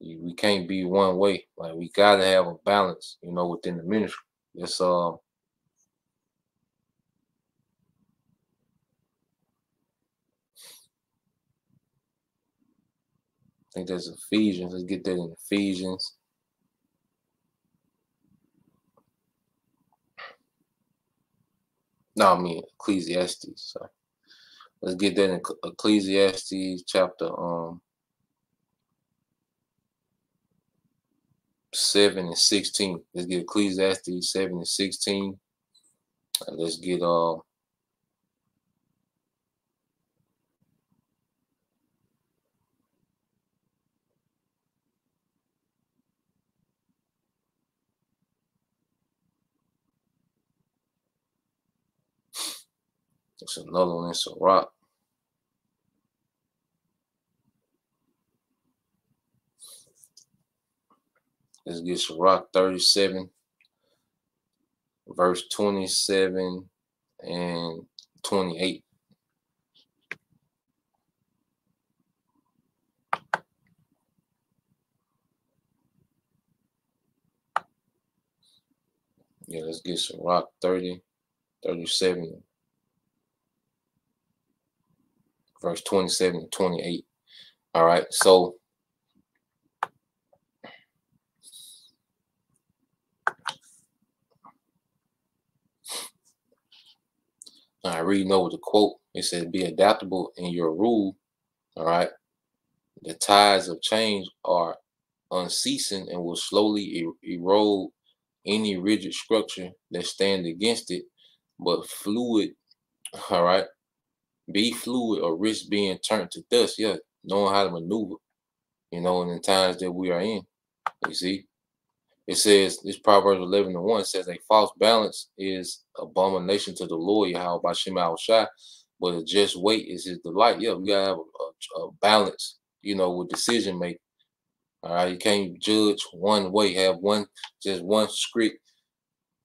we can't be one way. Like we gotta have a balance, you know, within the ministry. It's I think there's Ephesians. Let's get that in Ephesians. No, I mean Ecclesiastes. Sorry. Let's get that in Ecclesiastes chapter 7 and 16. Let's get Ecclesiastes 7 and 16. Let's get it's another one in Sirach. Let's get Sirach 37, verse 27 and 28. Yeah, let's get Sirach 30, 37, verse 27 and 28. All right, so I read over the quote. It says, "Be adaptable in your rule." All right, the tides of change are unceasing and will slowly erode any rigid structure that stand against it. But fluid, all right, be fluid or risk being turned to dust. Yeah, knowing how to maneuver, you know, in the times that we are in. You see, it says this Proverbs 11 and 1 says a false balance is abomination to the Lord, Yahweh Bashim Al Shai, but a just weight is his delight. Yeah, we gotta have a balance, you know, with decision making. All right, you can't judge one way, have just one strict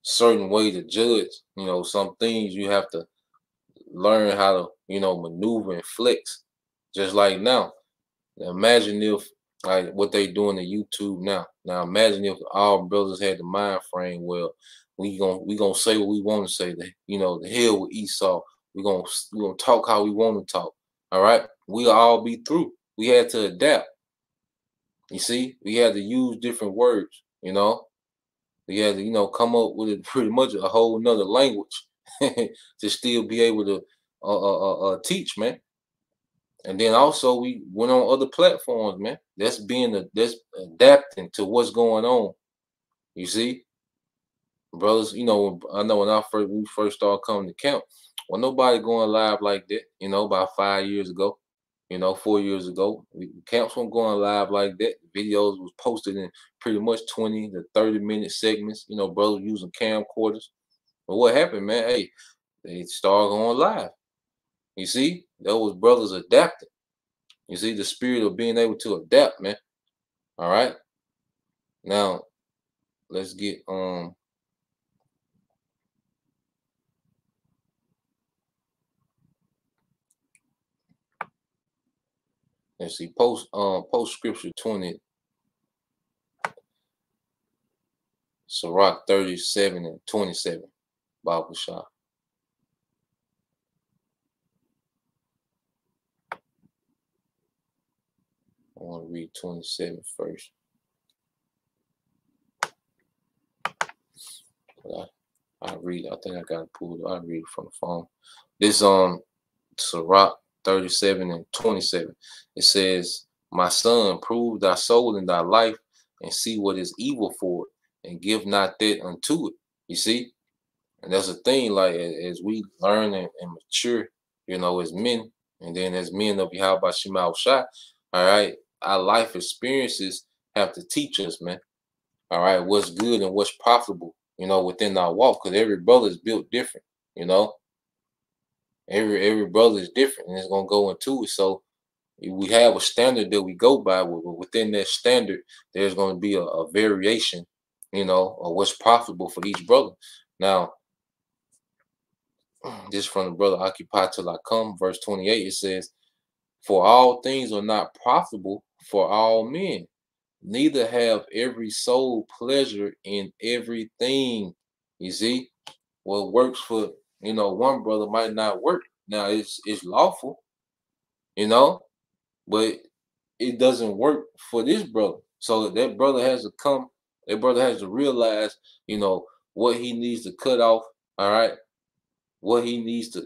certain way to judge. You know, some things you have to learn how to, you know, maneuver and flex. Just like now. Imagine if like what they doing to YouTube now. Now imagine if our brothers had the mind frame, well, we gonna say what we want to say. You know, the hell with Esau. We gonna talk how we want to talk. All right, we'll all be through. We had to adapt. You see, we had to use different words. You know, we had to, you know, come up with pretty much a whole nother language to still be able to teach, man. And then also we went on other platforms, man. That's adapting to what's going on. You see, brothers. You know, I know when we first started coming to camp, well, nobody going live like that. You know, about 5 years ago. You know, 4 years ago, camps weren't going live like that. Videos was posted in pretty much 20 to 30-minute segments. You know, brothers using camcorders. But what happened, man? Hey, they started going live. You see, those brothers adapting. You see, the spirit of being able to adapt, man. All right. Now, let's get. Let's see, post scripture 20, Sirach 37 and 27, Bible shop. I want to read 27 first. I read, I think I got it pulled up. I read it from the phone. This Sirach 37 and 27. It says, my son, prove thy soul in thy life, and see what is evil for it, and give not that unto it. You see? And that's the thing, like as we learn and mature, you know, as men, and then as men of Yahweh Shema Shai, all right, our life experiences have to teach us, man. All right, what's good and what's profitable, you know, within our walk, because every brother is built different, you know. Every brother is different, and it's gonna go into it. So we have a standard that we go by. Within that standard, there's going to be a variation, you know, of what's profitable for each brother. Now, this from the brother Occupy Till I Come, verse 28. It says, for all things are not profitable for all men, neither have every soul pleasure in everything. You see, what works for, you know, one brother might not work. Now it's lawful, you know, but it doesn't work for this brother. So that brother has to come, that brother has to realize, you know, what he needs to cut off, all right, what he needs to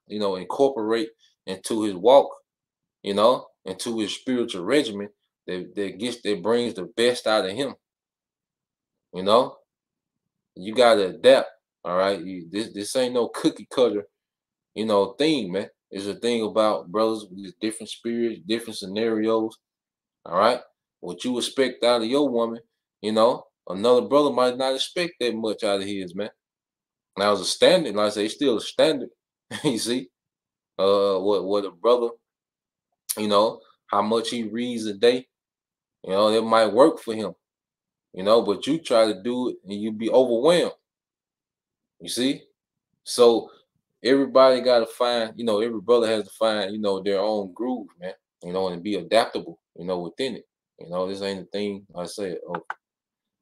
you know, incorporate into his walk, you know, into his spiritual regimen that brings the best out of him. You know, you gotta adapt, all right. This ain't no cookie cutter, you know, thing, man. It's a thing about brothers with different spirits, different scenarios. All right. What you expect out of your woman, you know, another brother might not expect that much out of his, man. Now it's a standard, like I say, it's still a standard. You see, what a brother, you know, how much he reads a day, you know, it might work for him, you know, but you try to do it and you be overwhelmed. You see, so everybody got to find, you know, every brother has to find, you know, their own groove, man, you know, and be adaptable, you know, within it. You know, this ain't a thing, like I said, oh,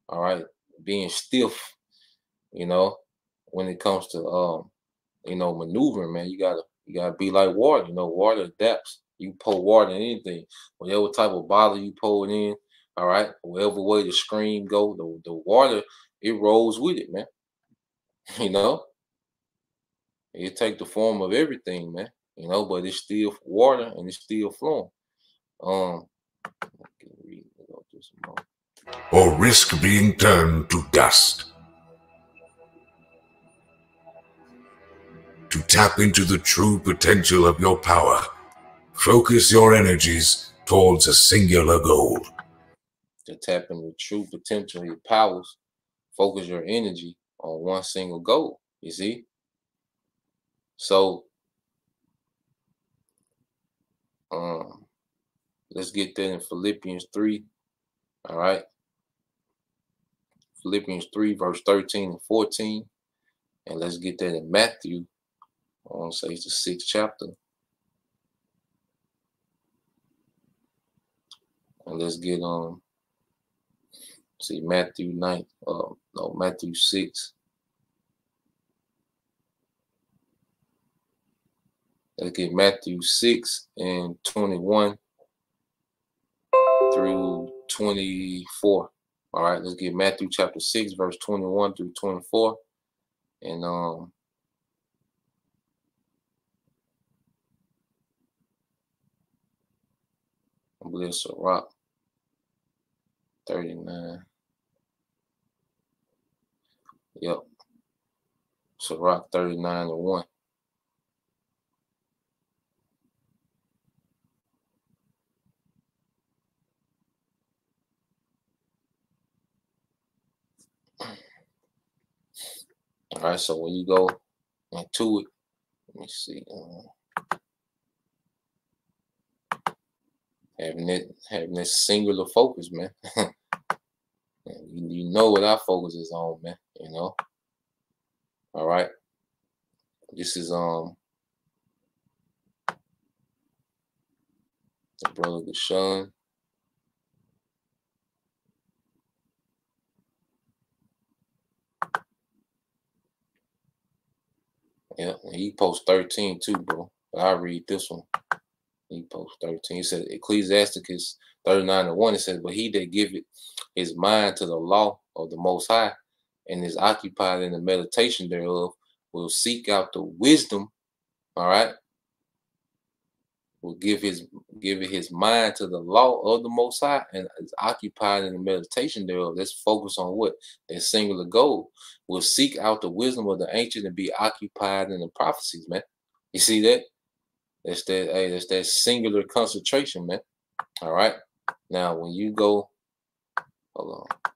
all right, being stiff, you know, when it comes to you know, maneuvering, man, you gotta be like water. You know, water adapts. You pour water in anything, whatever type of bottle you pour it in, all right, whatever way the stream go, the water, it rolls with it, man. You know, it take the form of everything, man. You know, but it's still water and it's still flowing. Or risk being turned to dust. To tap into the true potential of your power, focus your energies towards a singular goal. To tap into the true potential of your powers, focus your energy on one single goal. You see? So let's get that in Philippians 3. All right. Philippians 3, verse 13 and 14. And let's get that in Matthew. I want to say it's the 6th chapter. And let's get see Matthew 9, no, Matthew 6. Let's get Matthew 6 and 21 through 24. All right, let's get Matthew chapter 6, verse 21 through 24. And I believe it's Sirach 39. Yep. Sirach 39 and 1. All right, so when you go into it, let me see. Having that singular focus, man. you know what our focus is on, man. You know. All right. This is The brother Gashan. Yeah, he posts 13 too, bro. But I read this one. He posts 13. He said Ecclesiasticus 39:1. It says, but he that giveth his mind to the law of the Most High and is occupied in the meditation thereof will seek out the wisdom. All right. Will give his mind to the law of the Most High and is occupied in the meditation thereof. Let's focus on what? That singular goal. Will seek out the wisdom of the ancient and be occupied in the prophecies, man. You see that? That's that, hey, that's that singular concentration, man. All right. Now, when you go, hold on.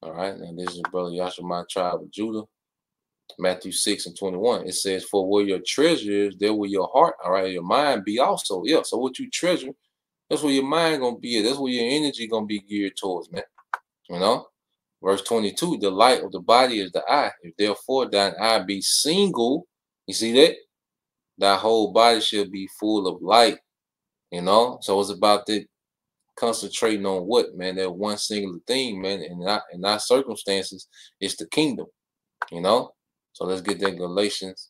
All right. Now, this is brother Yashima, tribe of Judah. Matthew 6:21. It says, for where your treasure is, there will your heart, all right, your mind be also. Yeah. So what you treasure, that's where your mind gonna be. That's where your energy gonna be geared towards, man. You know? Verse 22, the light of the body is the eye. If therefore thine eye be single, you see that? Thy whole body shall be full of light. You know? So it's about that concentrating on what, man? That one singular thing, man. And in our circumstances, it's the kingdom. You know? So let's get that. Galatians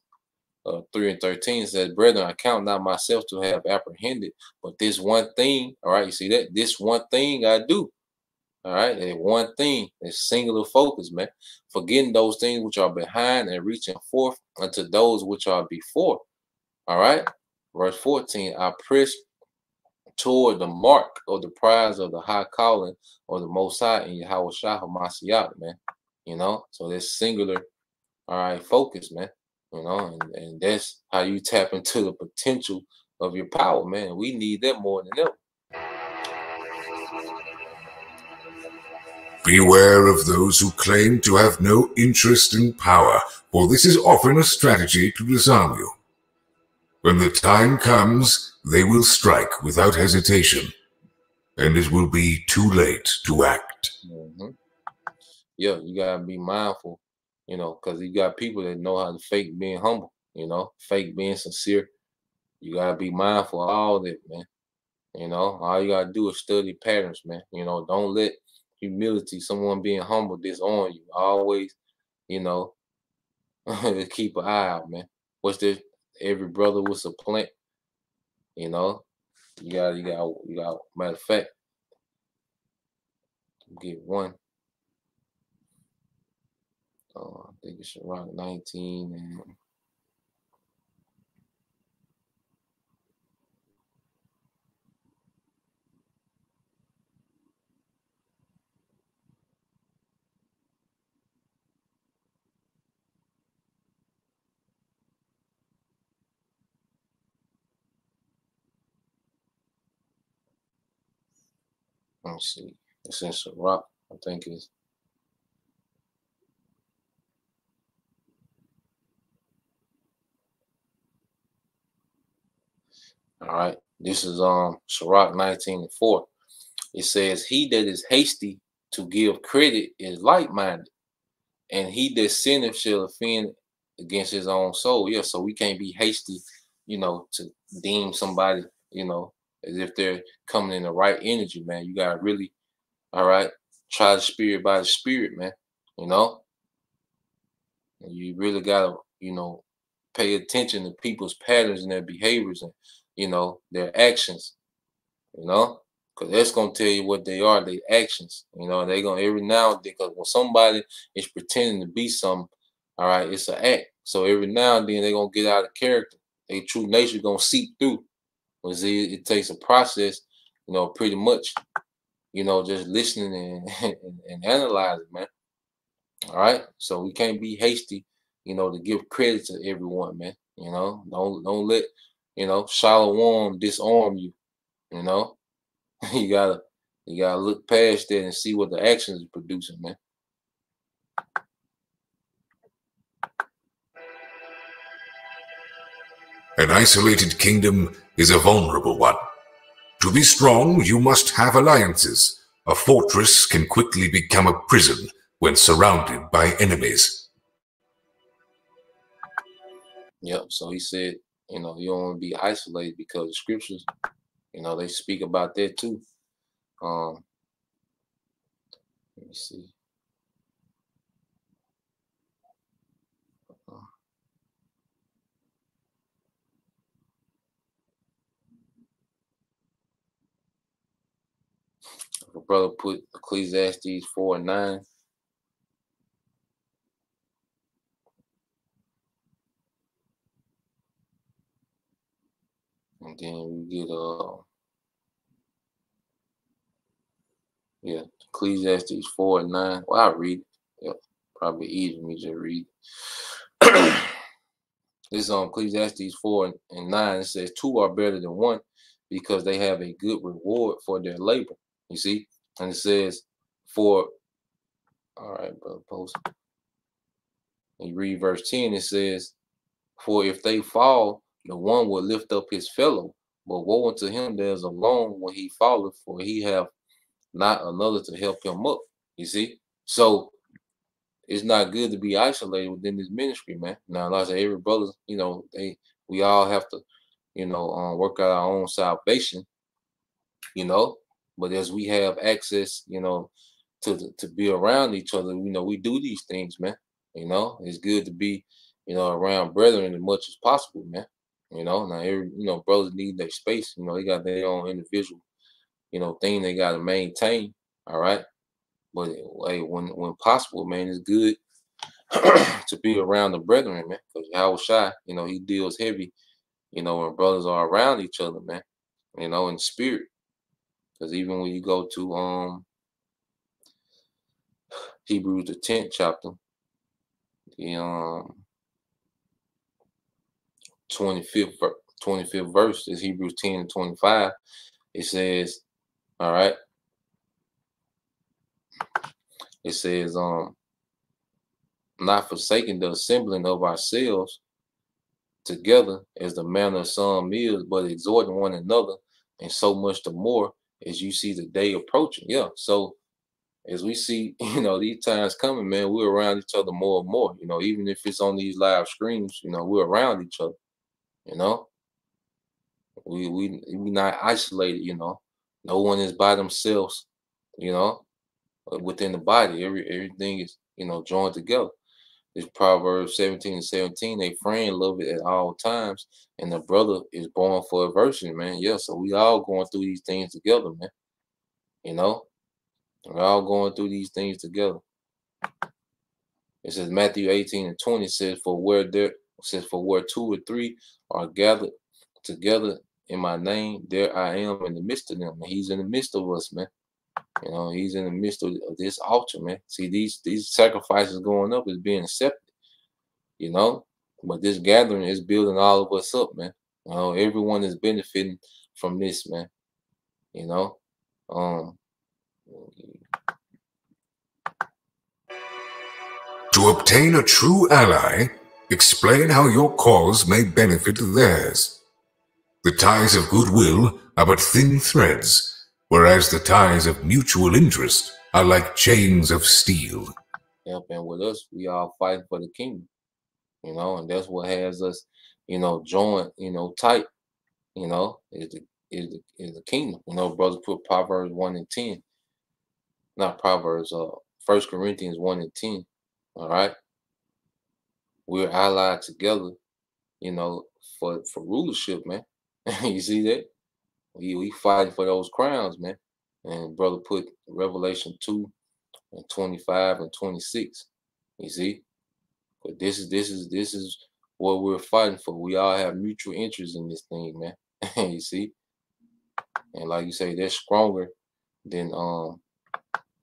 3:13 says, brethren, I count not myself to have apprehended, but this one thing, all right, you see that? This one thing I do. All right, that one thing, that singular focus, man. Forgetting those things which are behind and reaching forth unto those which are before. All right, verse 14, I press toward the mark of the prize of the high calling of the Most High in Yahweh Shah HaMashiach, man. You know, so this singular, all right, focus, man. You know, and that's how you tap into the potential of your power, man. We need that more than ever. Beware of those who claim to have no interest in power, for this is often a strategy to disarm you. When the time comes, they will strike without hesitation, and it will be too late to act. Yeah, you gotta be mindful, you know, because you got people that know how to fake being humble, you know, fake being sincere. You gotta be mindful of all that, man. You know, all you gotta do is study patterns, man. You know, don't let humility, someone being humble, disarm you. Always, you know, keep an eye out, man. What's this? Every brother was a plant. You know, you got. Matter of fact, get one. I think it's around 19 and. Let me see. It's in Sirach, I think it's. All right. This is Sirach 19:4. It says, he that is hasty to give credit is light-minded, and he that sinneth shall offend against his own soul. Yeah, so we can't be hasty, you know, to deem somebody, you know, as if they're coming in the right energy, man. You gotta really, all right, try the spirit by the spirit, man. You know, and you really gotta, you know, pay attention to people's patterns and their behaviors and, you know, their actions. You know, because that's gonna tell you what they are, their actions. You know, they gonna every now and then, because when somebody is pretending to be something, all right, it's an act. So every now and then they're gonna get out of character. Their true nature gonna seep through. But see, it takes a process, you know, pretty much, you know, just listening and analyzing, man. All right. So we can't be hasty, you know, to give credit to everyone, man. You know, don't let, you know, Shalom disarm you, you know. You gotta look past that and see what the actions are producing, man. An isolated kingdom is a vulnerable one. To be strong, you must have alliances. A fortress can quickly become a prison when surrounded by enemies. Yep. So he said, you know, you don't want to be isolated because the scriptures, you know, they speak about that too. Let me see. If a brother put Ecclesiastes 4:9. And then we get yeah, Ecclesiastes 4:9. Well, I'll read it. Yeah, probably easier for me to read. This is on Ecclesiastes 4:9. It says, two are better than one because they have a good reward for their labor. You see? And it says, all right, brother, post. And you read verse 10, it says, for if they fall, the one will lift up his fellow. But woe unto him that is alone when he falleth, for he have not another to help him up. You see? So it's not good to be isolated within this ministry, man. Now, like I said, every brother, you know, we all have to, you know, work out our own salvation, you know. But as we have access, you know, to be around each other, you know, we do these things, man. You know, it's good to be, you know, around brethren as much as possible, man. You know, now every, you know, brothers need their space. You know, they got their own individual, you know, thing they got to maintain. All right. But hey, when possible, man, it's good to be around the brethren, man. Because Howard Shy, you know, he deals heavy, you know, when brothers are around each other, man. You know, in spirit. Because even when you go to Hebrews the 10th chapter, the 25th verse is Hebrews 10:25. It says, all right. It says, not forsaking the assembling of ourselves together as the manner of some is, but exhorting one another, and so much the more as you see the day approaching. Yeah. So as we see, you know, these times coming, man, we're around each other more and more. You know, even if it's on these live streams, you know, we're around each other. You know, we not isolated. You know, no one is by themselves. You know, within the body, everything is, you know, joined together. It's Proverbs 17:17. A friend love it at all times, and the brother is born for adversity, man. Yeah, so we all going through these things together, man. You know, we're all going through these things together. It says Matthew 18:20 for where two or three are gathered together in my name, there I am in the midst of them. And he's in the midst of us, man. You know, he's in the midst of this altar, man. See, these sacrifices going up is being accepted, you know. But this gathering is building all of us up, man. You know, everyone is benefiting from this, man. You know. To obtain a true ally, explain how your cause may benefit theirs. The ties of goodwill are but thin threads, whereas the ties of mutual interest are like chains of steel. Yep, and with us, we all fighting for the kingdom, you know, and that's what has us, you know, joined, you know, tight, you know, is the kingdom. You know, brothers put Proverbs 1:10, not Proverbs, 1 Corinthians 1:10. All right, we're allied together, you know, for rulership, man. You see that? We fighting for those crowns, man. And brother put Revelation 2:25 and 26. You see, but this is what we're fighting for. We all have mutual interest in this thing, man. You see, and like you say, they're stronger than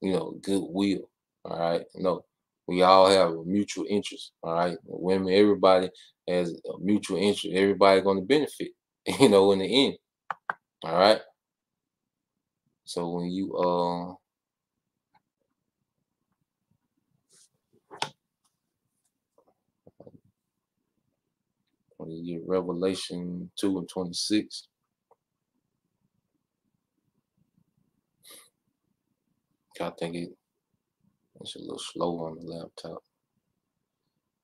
you know, goodwill. All right, no, we all have a mutual interest. All right, women, everybody has a mutual interest. Everybody going to benefit, you know, in the end. All right. So when you get Revelation 2:26. I think it's a little slow on the laptop.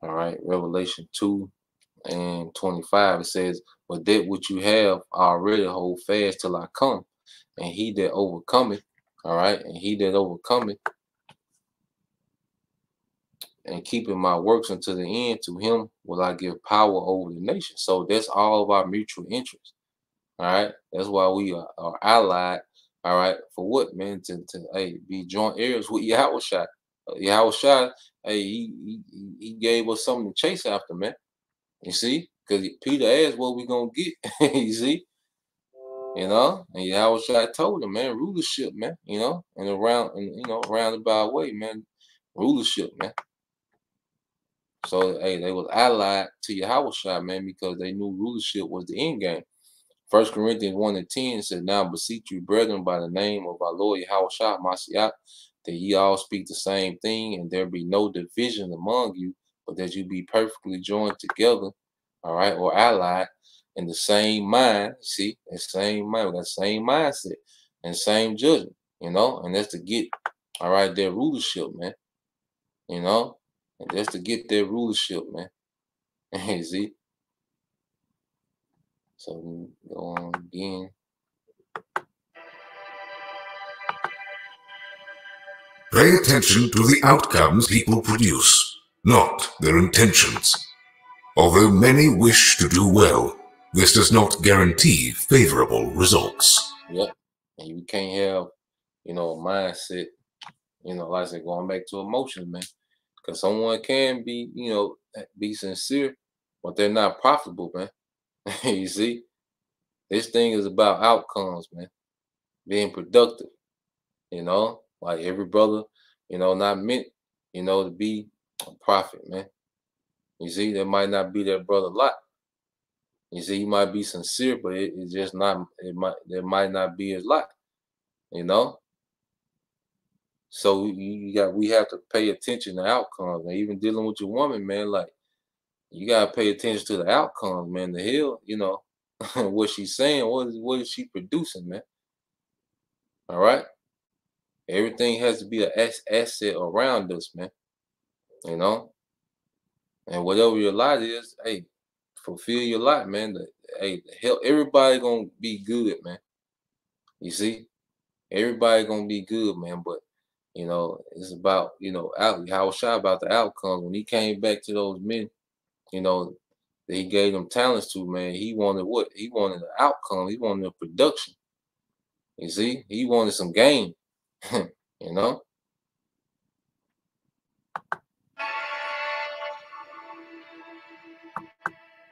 All right, Revelation 2 and 25, it says, but that which you have already hold fast till I come, and he that overcometh, all right, and he that overcometh and keeping my works unto the end, to him will I give power over the nation. So that's all of our mutual interest. All right. That's why we are allied. All right. For what, man? To hey, be joint heirs with Yahweh Shai. Yahweh Shai, hey, he gave us something to chase after, man. You see? Because Peter asked what we gonna get. You see? You know, and Yahweh Shai told him, man, rulership, man, you know, and around and roundabout way, man, rulership, man. So hey, they was allied to Yahweh Shai, man, because they knew rulership was the end game. 1 Corinthians 1 and 10 said, now beseech you, brethren, by the name of our Lord Yahweh Shai Mashiach, that ye all speak the same thing, and there be no division among you, but that you be perfectly joined together, all right, or allied in the same mind. See, the same mind, that same mindset, and same judgment, you know, and that's to get, all right, their rulership, man, you know, and that's to get their rulership, man. You see? So we go on again. Pay attention to the outcomes people produce, not their intentions. Although many wish to do well, this does not guarantee favorable results. Yep. And you can't have, you know, a mindset, you know, like I said, going back to emotions, man. Because someone can be, you know, be sincere, but they're not profitable, man. You see? This thing is about outcomes, man. Being productive, you know? Like every brother, you know, not meant, you know, to be a prophet, man. You see, there might not be that brother lot. You see, he might be sincere, but it's just not, there might not be his lot, you know? So we have to pay attention to outcomes. And even dealing with your woman, man, like you gotta pay attention to the outcomes, man. The hell, you know, what she's saying, what is she producing, man? All right. Everything has to be an asset around us, man. You know, and whatever your lot is, hey, fulfill your lot, man. Hey, help everybody gonna be good, man. You see, everybody gonna be good, man. But you know, it's about, you know, how shy about the outcomes. When he came back to those men, you know, that he gave them talents to, man, he wanted what? He wanted the outcome. He wanted the production. You see, he wanted some game. You know.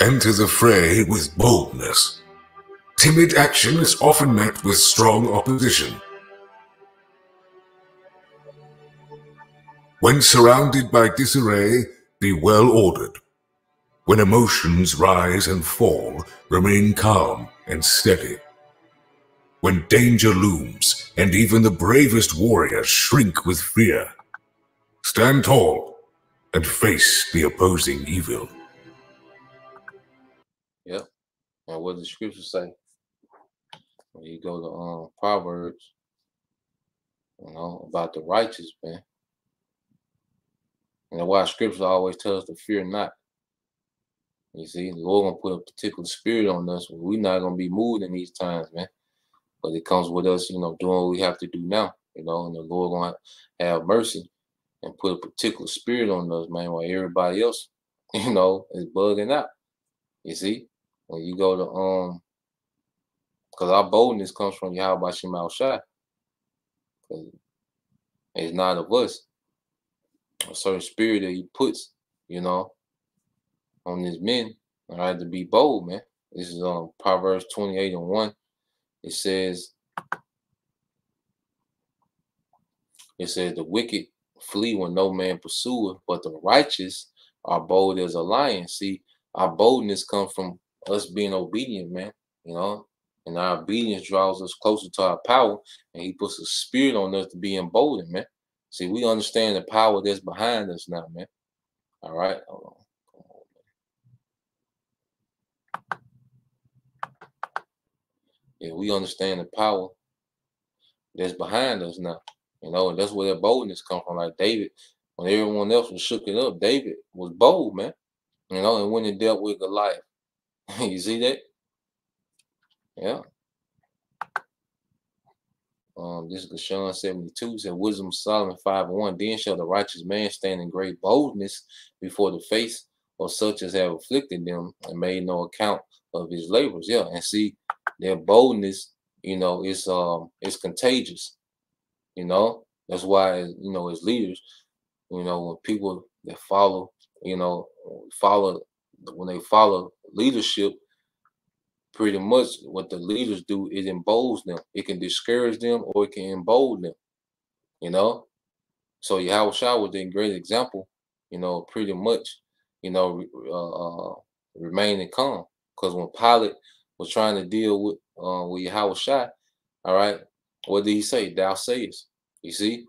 Enter the fray with boldness. Timid action is often met with strong opposition. When surrounded by disarray, be well ordered. When emotions rise and fall, remain calm and steady. When danger looms, and even the bravest warriors shrink with fear, stand tall and face the opposing evil. Yep. And what does the scripture say? When you go to Proverbs, you know, about the righteous, man. And why scripture always tells us to fear not. You see, the Lord gonna put a particular spirit on us. We're not gonna be moved in these times, man. But it comes with us, you know, doing what we have to do now, you know, and the Lord gonna have mercy and put a particular spirit on us, man, while everybody else, you know, is bugging out. You see, when you go to because our boldness comes from Yahweh Shema Shai. It's not of us. A certain spirit that he puts, you know, on his men, all right, to be bold, man. This is Proverbs 28 and 1. It says, the wicked flee when no man pursueth, but the righteous are bold as a lion. See, our boldness comes from us being obedient, man, you know, and our obedience draws us closer to our power, and he puts a spirit on us to be emboldened, man. See, we understand the power that's behind us now, man. All right. Hold on. Yeah, we understand the power that's behind us now. You know, and that's where that boldness comes from. Like David, when everyone else was shooken up, David was bold, man. You know, and when it dealt with Goliath. You see that? Yeah. This is Lashawn 72 said, Wisdom of Solomon 5:1. Then shall the righteous man stand in great boldness before the face of such as have afflicted them and made no account of his labors. Yeah, and see, their boldness, you know, it's contagious. You know, that's why, you know, as leaders, you know, when people that follow, you know, when they follow leadership, pretty much what the leaders do is emboldens them. It can discourage them or it can embolden them, you know. So Yahweh Shah was a great example, you know, pretty much, you know, remaining calm. Because when Pilate was trying to deal with Yahweh Shah, all right, what did he say? Thou sayest. You see,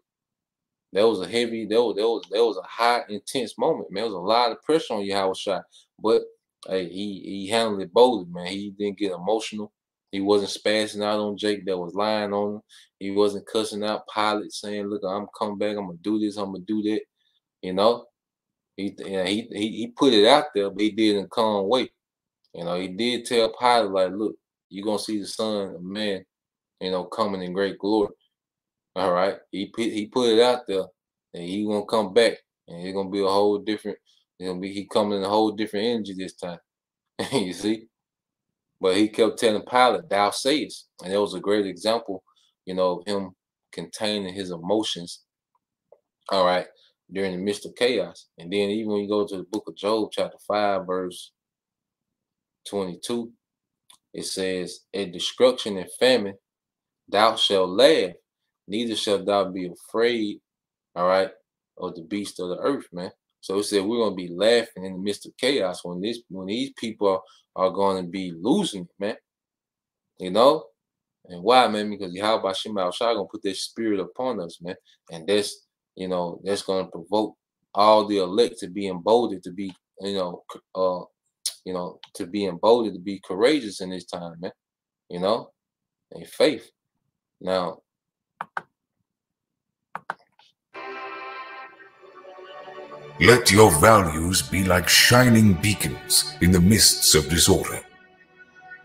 there was a heavy, there was a high, intense moment, man. There was a lot of pressure on Yahweh Shah, but hey, he handled it boldly, man. He didn't get emotional. He wasn't spazzing out on Jake that was lying on him. He wasn't cussing out Pilate, saying, "Look, I'm coming back. I'm gonna do this. I'm gonna do that." You know, he put it out there, but he did it in a calm way. You know, he did tell Pilate, like, "Look, you're gonna see the Son of Man, you know, coming in great glory." All right, he put it out there, and he gonna come back, and it's gonna be a whole different. It's gonna be he coming in a whole different energy this time. You see, but he kept telling Pilate, "Thou sayest," and that was a great example, you know, of him containing his emotions. All right, during the midst of chaos, and then even when you go to the book of Job, chapter 5, verse 22, it says, "At destruction and famine, thou shalt laugh, neither shalt thou be afraid." All right, of the beast of the earth, man. So it said we're gonna be laughing in the midst of chaos when these people are going to be losing it, man. You know, and why, man? Because Yahweh Shema Shah gonna put that spirit upon us, man, and that's, you know, that's gonna provoke all the elect to be emboldened, to be, to be emboldened, to be courageous in this time, man. You know, and faith. Now, Let your values be like shining beacons in the mists of disorder.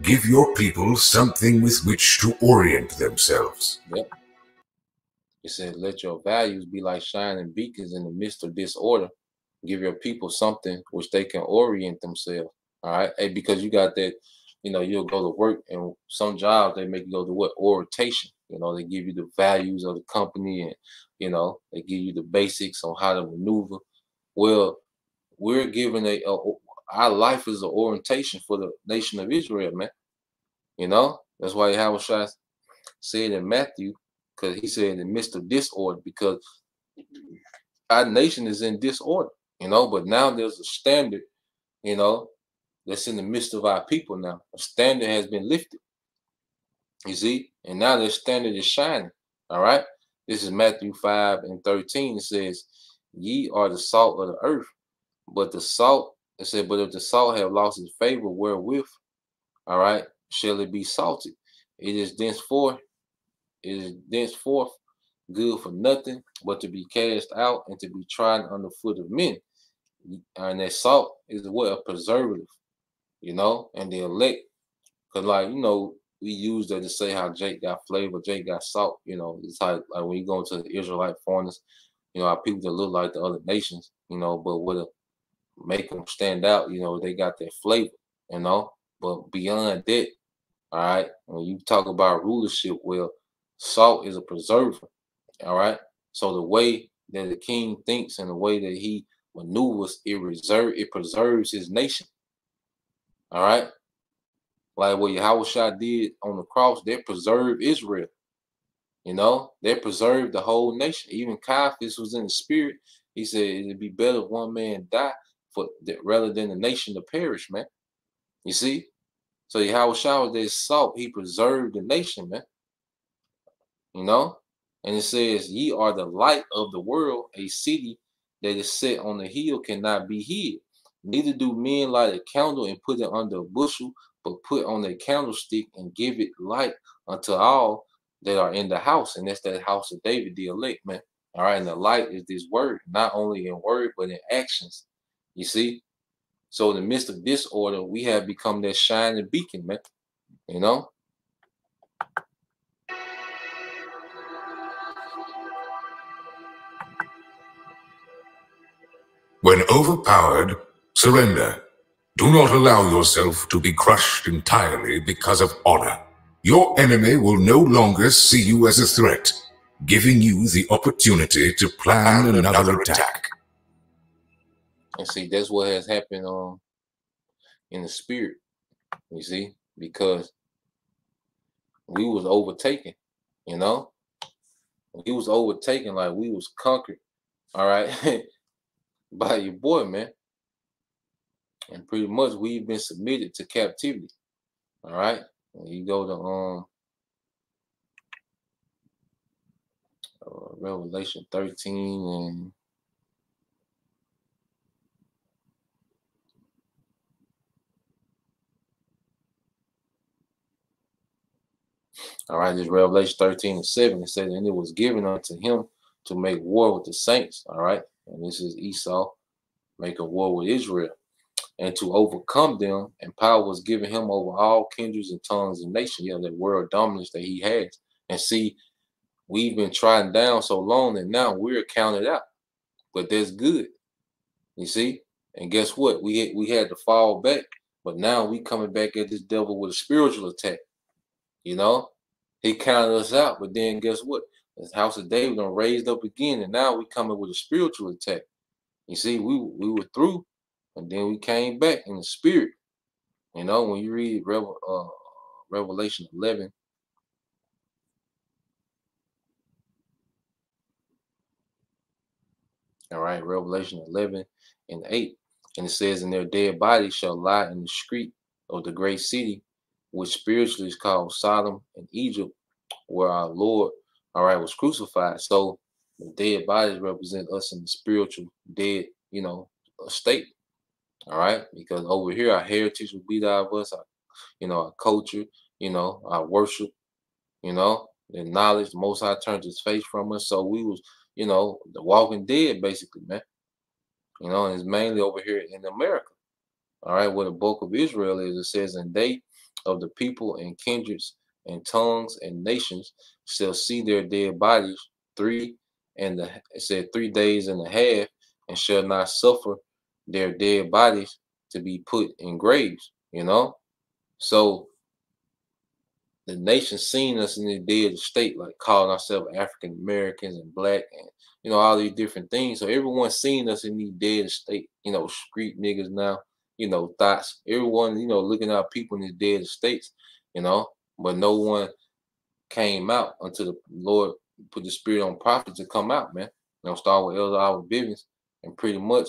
Give your people something with which to orient themselves. yep. It said, let your values be like shining beacons in the midst of disorder. Give your people something which they can orient themselves. All right. Hey, because you got that, you know, you'll go to work, and some jobs they make you go to what? Orientation. You know, they give you the values of the company, and, you know, they give you the basics on how to maneuver. Well, we're given our life is an orientation for the nation of Israel, man. You know, that's why Yahweh Shai said in Matthew, because he said in the midst of disorder, because our nation is in disorder, you know, but now there's a standard, you know, that's in the midst of our people now. A standard has been lifted, you see, and now the standard is shining. All right. This is Matthew 5:13. It says, "Ye are the salt of the earth, but the salt," it said, "but if the salt have lost its favor, wherewith, all right, shall it be salted? It is thenceforth good for nothing but to be cast out and to be trodden under foot of men." And that salt is what? A preservative, you know, and the elect. Because, like, you know, we use that to say how Jake got flavor, Jake got salt, you know. It's like when you go into the Israelite foreigners, you know, our people that look like the other nations, you know, but what make them stand out, you know, they got that flavor, you know. But beyond that, all right, when you talk about rulership, well, salt is a preserver, all right. So the way that the king thinks and the way that he maneuvers, it preserves his nation, all right. Like what Yahweh Shah did on the cross, they preserved Israel. You know, they preserved the whole nation. Even Caiaphas was in the spirit. He said it'd be better if one man die rather than the nation to perish, man. You see? So Yahweh Shah was that salt. He preserved the nation, man. You know? And it says, "Ye are the light of the world, a city that is set on the hill cannot be hid. Neither do men light a candle and put it under a bushel, but put on a candlestick and give it light unto all that are in the house." And that's that house of David, the elect, man. All right. And the light is this word, not only in word, but in actions. You see? So in the midst of disorder, we have become that shining beacon, man. You know? When overpowered, surrender. Do not allow yourself to be crushed entirely because of honor. Your enemy will no longer see you as a threat, giving you the opportunity to plan another attack. And see, that's what has happened in the spirit, you see, because we was overtaken, you know? We was overtaken like we was conquered, all right, by your boy, man. And pretty much we've been submitted to captivity, all right? When you go to Revelation 13 and all right, this Revelation 13 and 7, it says, and it was given unto him to make war with the saints, all right? And this is Esau making war with Israel, and to overcome them, and power was given him over all kindreds and tongues and nations. Yeah, that world dominance that he has. And see, we've been trodden down so long that now we're counted out. But that's good. You see? And guess what? We had to fall back, but now we coming back at this devil with a spiritual attack. You know? He counted us out, but then guess what? The house of David done raised up again, and now we coming with a spiritual attack. You see, we were through, and then we came back in the spirit. You know, when you read Revelation 11, all right, Revelation 11 and 8, and it says, and their dead bodies shall lie in the street of the great city, which spiritually is called Sodom and Egypt, where our Lord, all right, was crucified. So the dead bodies represent us in the spiritual dead, you know, state. All right, because over here our heritage will be there of us, our culture, our worship, the knowledge. The Most High turned His face from us, so we was, the walking dead, basically, man. And it's mainly over here in America. All right, where the bulk of Israel is. It says, and they of the people and kindreds and tongues and nations shall see their dead bodies 3 days and a half, and shall not suffer their dead bodies to be put in graves. So the nation seen us in the dead state, like calling ourselves African Americans and black, and all these different things. So everyone seen us in the dead state, street niggas now, thoughts. Everyone, looking at people in the dead states, but no one came out until the Lord put the spirit on prophets to come out, man. Start with Elder Albert Bivens, and pretty much,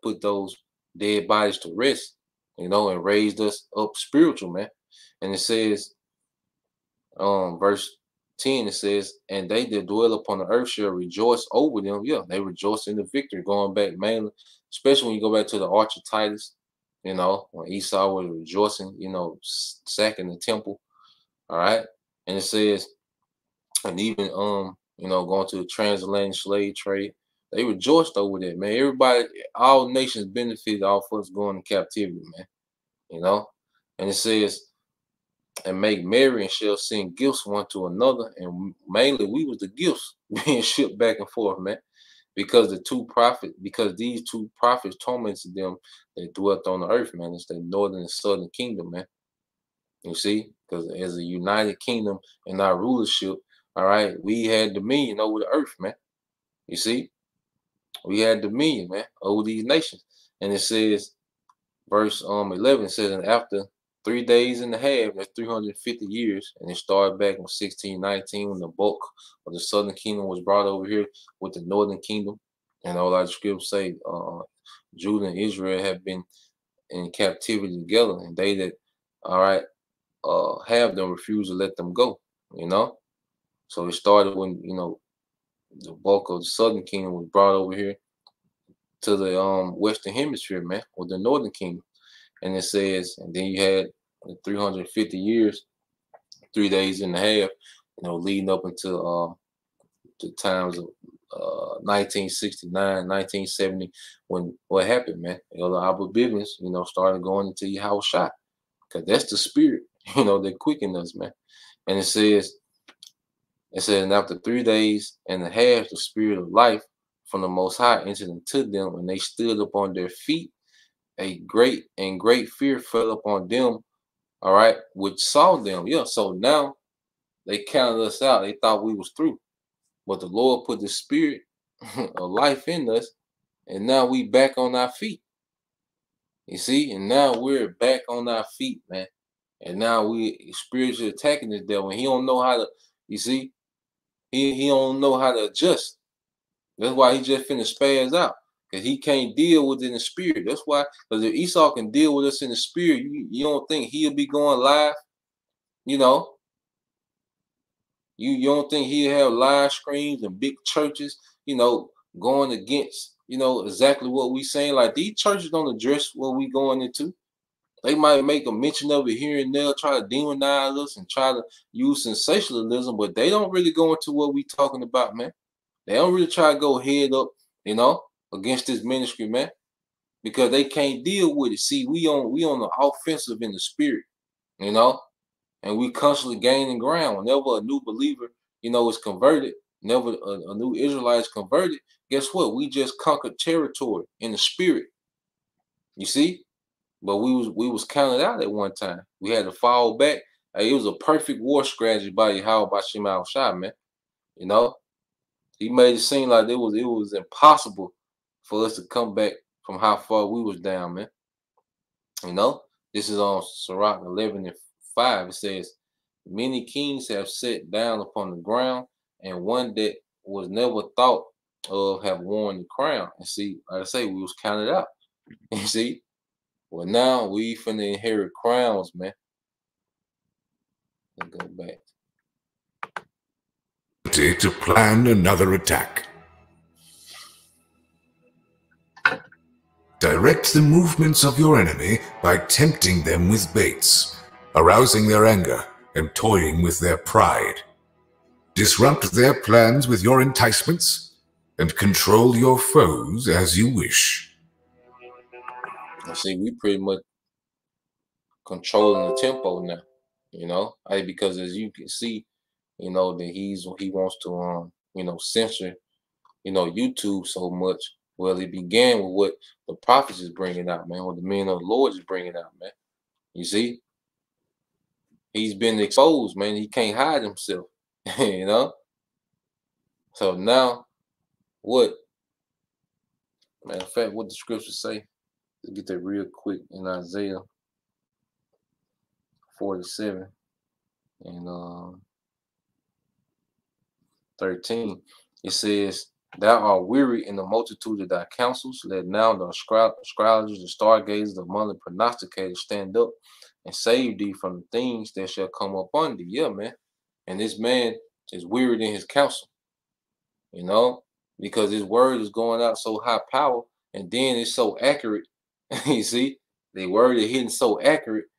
put those dead bodies to rest, and raised us up spiritual, man. And it says, verse 10, it says, and they that dwell upon the earth shall rejoice over them. Yeah, they rejoice in the victory, going back mainly, especially when you go back to the Arch of Titus, when Esau was rejoicing, sacking the temple. All right. And it says, and even going to the transatlantic slave trade, they rejoiced over that, man. Everybody, all nations benefited off us going to captivity, man. And it says, and make merry and shall send gifts one to another. And mainly we was the gifts being shipped back and forth, man. Because these two prophets tormented them that dwelt on the earth, man. It's the northern and southern kingdom, man. You see, because as a united kingdom in our rulership, all right, we had dominion over the earth, man. You see, we had dominion, man, over these nations. And it says, verse 11 says, and after 3 days and a half, that's 350 years, and it started back in 1619 when the bulk of the southern kingdom was brought over here with the northern kingdom. And all our scriptures say Judah and Israel have been in captivity together, and they that, all right, have them refuse to let them go, So it started when, the bulk of the southern kingdom was brought over here to the western hemisphere, man, or the northern kingdom. And it says, and then you had 350 years, 3 days and a half, leading up into the times of 1969, 1970, when what happened, man? Elder Abba Bivens, started going into Yahweh Shai, because that's the spirit, that quickened us, man. And it says, and after 3 days and a half, the spirit of life from the Most High entered into them, and they stood up on their feet. A great fear fell upon them, all right, which saw them. Yeah, so now they counted us out. They thought we was through. But the Lord put the spirit of life in us, and now we back on our feet. You see, and now we're back on our feet, man. And now we spiritually attacking the devil. And he don't know how to, you see, he don't know how to adjust. That's why he just finna spaz out. Because he can't deal with it in the spirit. That's why, because if Esau can deal with us in the spirit, you don't think he'll be going live? You don't think he'll have live streams and big churches, going against, exactly what we saying? Like, these churches don't address what we going into. They might make a mention of it here and there, try to demonize us and try to use sensationalism, but they don't really go into what we talking about, man. They don't really try to go head up, against this ministry, man, because they can't deal with it. See, we on the offensive in the spirit, and we constantly gaining ground. Whenever a new believer, is converted, whenever a new Israelite is converted, guess what? We just conquered territory in the spirit. You see? But we was counted out at one time. We had to fall back. It was a perfect war strategy by Yahweh Bashim Al-Shai, man. He made it seem like it was impossible for us to come back from how far we was down, man. This is on Sirach 11:5. It says, many kings have sat down upon the ground, and one that was never thought of have worn the crown. And see, like I say, we was counted out. You see? Well, now we finna inherit crowns, man. Let's go back. To plan another attack. Direct the movements of your enemy by tempting them with baits, arousing their anger and toying with their pride. Disrupt their plans with your enticements and control your foes as you wish. See, we pretty much controlling the tempo now, because as you can see, that he wants to censor, YouTube so much. Well, it began with what the prophets is bringing out, man, what the men of the Lord is bringing out, man. You see, he's been exposed, man. He can't hide himself, So now, what? Matter of fact, what the scriptures say? Let's get that real quick in Isaiah 47 and 13. It says, thou art weary in the multitude of thy counsels. Let now the astrologers, the stargazers, among the prognosticators stand up and save thee from the things that shall come upon thee. Yeah, man. And this man is wearied in his counsel, because his word is going out so high power, and then it's so accurate. You see, the word is hitting so accurate,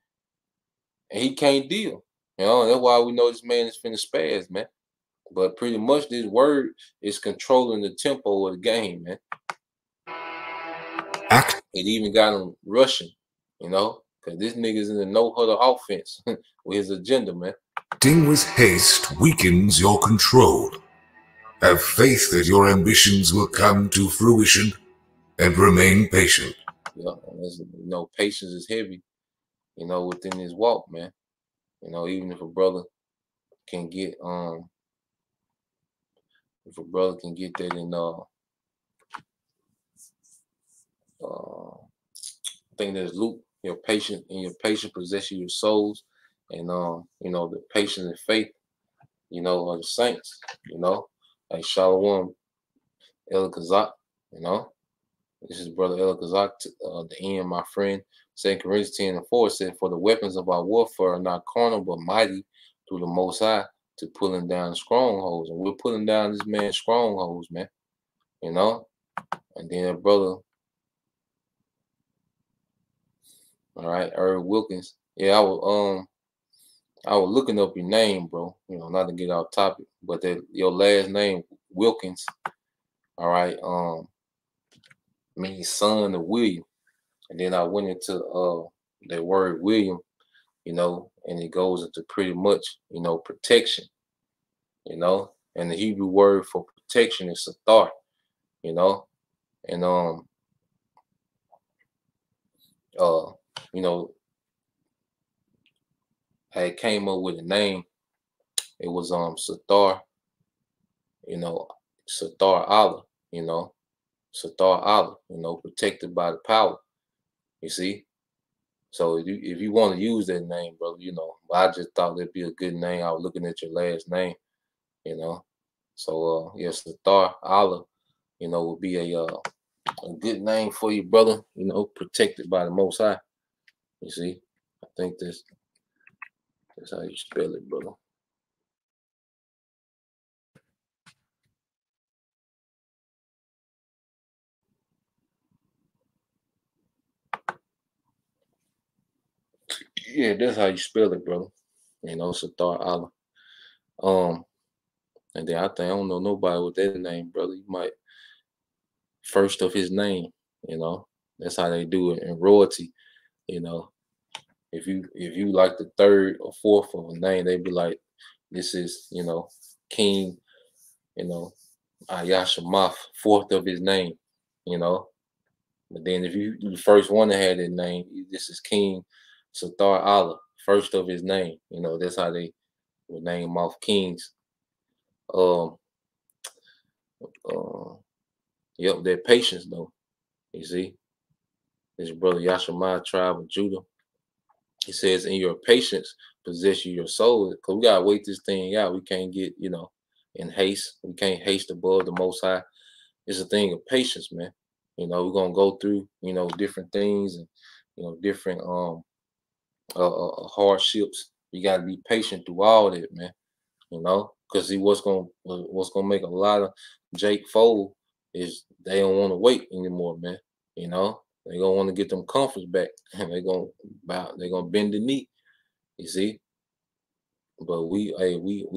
and he can't deal. That's why we know this man is finna spaz, man. But pretty much this word is controlling the tempo of the game, man. It even got him rushing, because this nigga's in the no-huddle offense with his agenda, man. Acting with haste weakens your control. Have faith that your ambitions will come to fruition and remain patient. Yeah, patience is heavy, within his walk, man. Even if a brother can get that in I think there's Luke, your patient possess your souls, and the patience and faith, of the saints, like Shalom El Kazak, this is brother El Kazak, the end, my friend. 2 Corinthians 10:4 said, for the weapons of our warfare are not carnal, but mighty through the Most High to pulling down strongholds. And we're pulling down this man's strongholds, man. And then that brother, all right, Irv Wilkins. Yeah, I was looking up your name, bro. Not to get off topic, but that your last name, Wilkins. all right, means son of William. And then I went into the word William, you know, and it goes into pretty much, you know, protection, you know, and the Hebrew word for protection is satar, you know, and you know, I came up with a name. It was Satar, you know, Satar Allah, you know, Satar Allah, you know, protected by the power. You see, so if you want to use that name, brother, you know, I just thought that'd be a good name. I was looking at your last name, you know, so yes, Satar Allah, you know, would be a good name for you, brother. You know, protected by the Most High. You see, I think that's how you spell it, brother. Yeah, that's how you spell it, brother. You know, Satar Allah. And then I think I don't know nobody with that name, brother. You might first of his name, you know. That's how they do it in royalty, you know. If you like the third or fourth of a name, they'd be like, this is, you know, King, you know, Ayashamath, fourth of his name, you know. But then if you the first one that had that name, this is King Satar Allah, first of his name. You know, that's how they would name off kings. Yep, their patience though. You see, his brother Yashimah, tribe of Judah. He says, in your patience, possess you your soul. Because we gotta wait this thing out. We can't get, you know, in haste. We can't haste above the Most High. It's a thing of patience, man. You know, we're gonna go through, you know, different things and, you know, different hardships. You gotta be patient through all that, man. You know, because see what's gonna make a lot of Jake fold is they don't want to wait anymore, man. You know, they gonna want to get them comforts back, and they're gonna bend the knee. You see, but we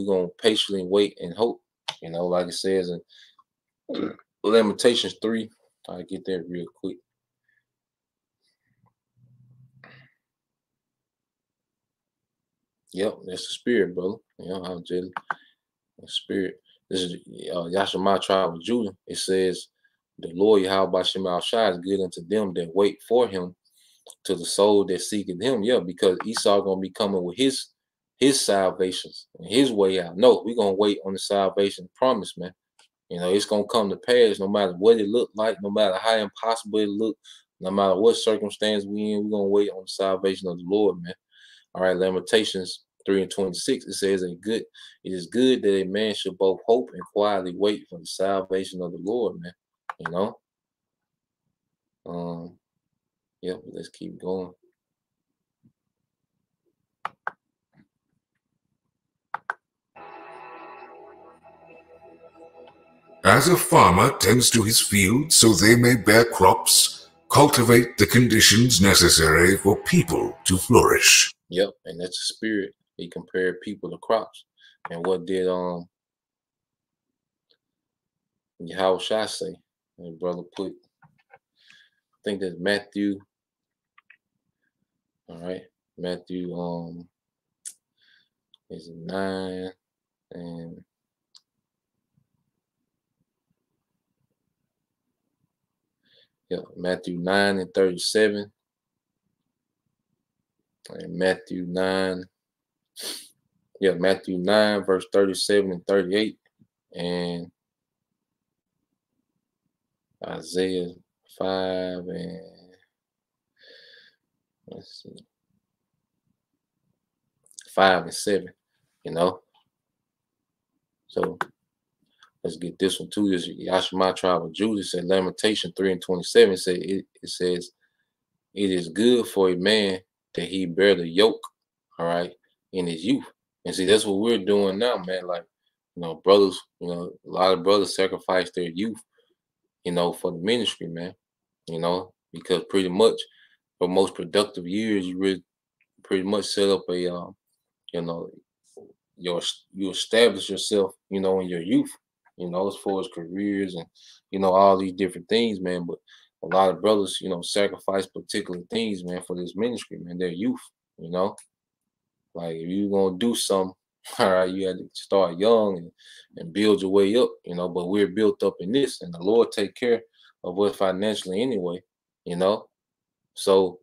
gonna patiently wait and hope. You know, like it says in Lamentations 3. I'll get that real quick. Yep, that's the spirit, brother. You know, I'm jelly. The spirit. This is Yashimah, tribe of Judah. It says, the Lord Yahweh Bashem Al Shai is good unto them that wait for him, to the soul that seeketh him. Yeah, because Esau gonna be coming with his salvations and his way out. No, we're gonna wait on the salvation promise, man. You know, it's gonna come to pass no matter what it looked like, no matter how impossible it looked, no matter what circumstance we in, we're gonna wait on the salvation of the Lord, man. All right, Lamentations 3:26, it says, it is good that a man should both hope and quietly wait for the salvation of the Lord, man. You know? Yep, let's keep going. As a farmer tends to his fields so they may bear crops, cultivate the conditions necessary for people to flourish. Yep, and that's the spirit. He compared people to crops. And what did Yahweh Shai say? And brother put, I think that's Matthew. All right, Matthew is 9 and Matthew 9:37 and Matthew 9. Yeah, Matthew 9 verse 37 and 38 and Isaiah 5 and let's see, 5 and 7. You know, so let's get this one too. This Yashimah, tribe of Judah, said Lamentation 3:27. It says, it is good for a man that he bear the yoke, all right, in his youth. And see, that's what we're doing now, man. Like, you know, brothers, you know, a lot of brothers sacrifice their youth, you know, for the ministry, man. You know, because pretty much for most productive years, you really pretty much set up a, you know, you establish yourself, you know, in your youth. you know, as far as careers and, you know, all these different things, man. But a lot of brothers, you know, sacrifice particular things, man, for this ministry, man. Their youth, you know. Like if you gonna do something, all right, you had to start young and build your way up, you know. But we're built up in this, and the Lord take care of us financially anyway, you know. So,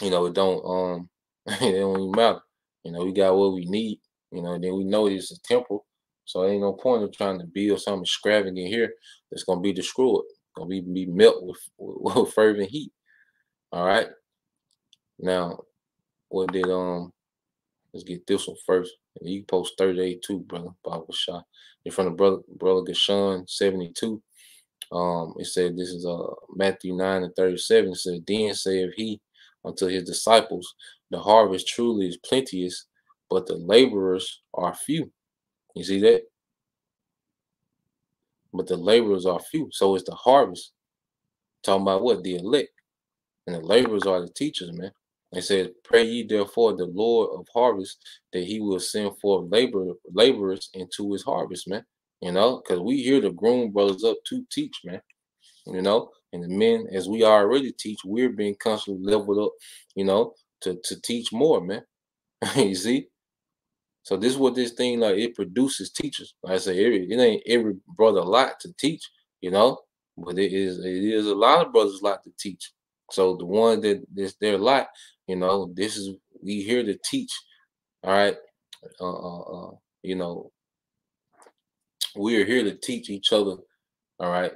you know, it don't it don't even matter. You know, we got what we need, you know, and then we know this is temporal. So ain't no point of trying to build something extravagant here that's gonna be destroyed, gonna be melt with fervent heat. All right. Now, what did let's get this one first. You post 38 too, brother. Bible shot. In front of brother Gashan 72. It said this is Matthew 9:37. It said, then saith he unto his disciples, the harvest truly is plenteous, but the laborers are few. You see that? But the laborers are few. So it's the harvest. Talking about what? The elect. And the laborers are the teachers, man. It says, pray ye therefore the Lord of harvest that he will send forth laborers into his harvest, man. You know, because we here to groom brothers up to teach, man. You know, and the men, as we already teach, we're being constantly leveled up, you know, to teach more, man. You see? So this is what this thing, like, it produces teachers. Like I say, it ain't every brother lot to teach, you know, but it is a lot of brothers lot to teach. So the one that is their lot, you know, this is, we here to teach. All right. You know, we're here to teach each other. All right.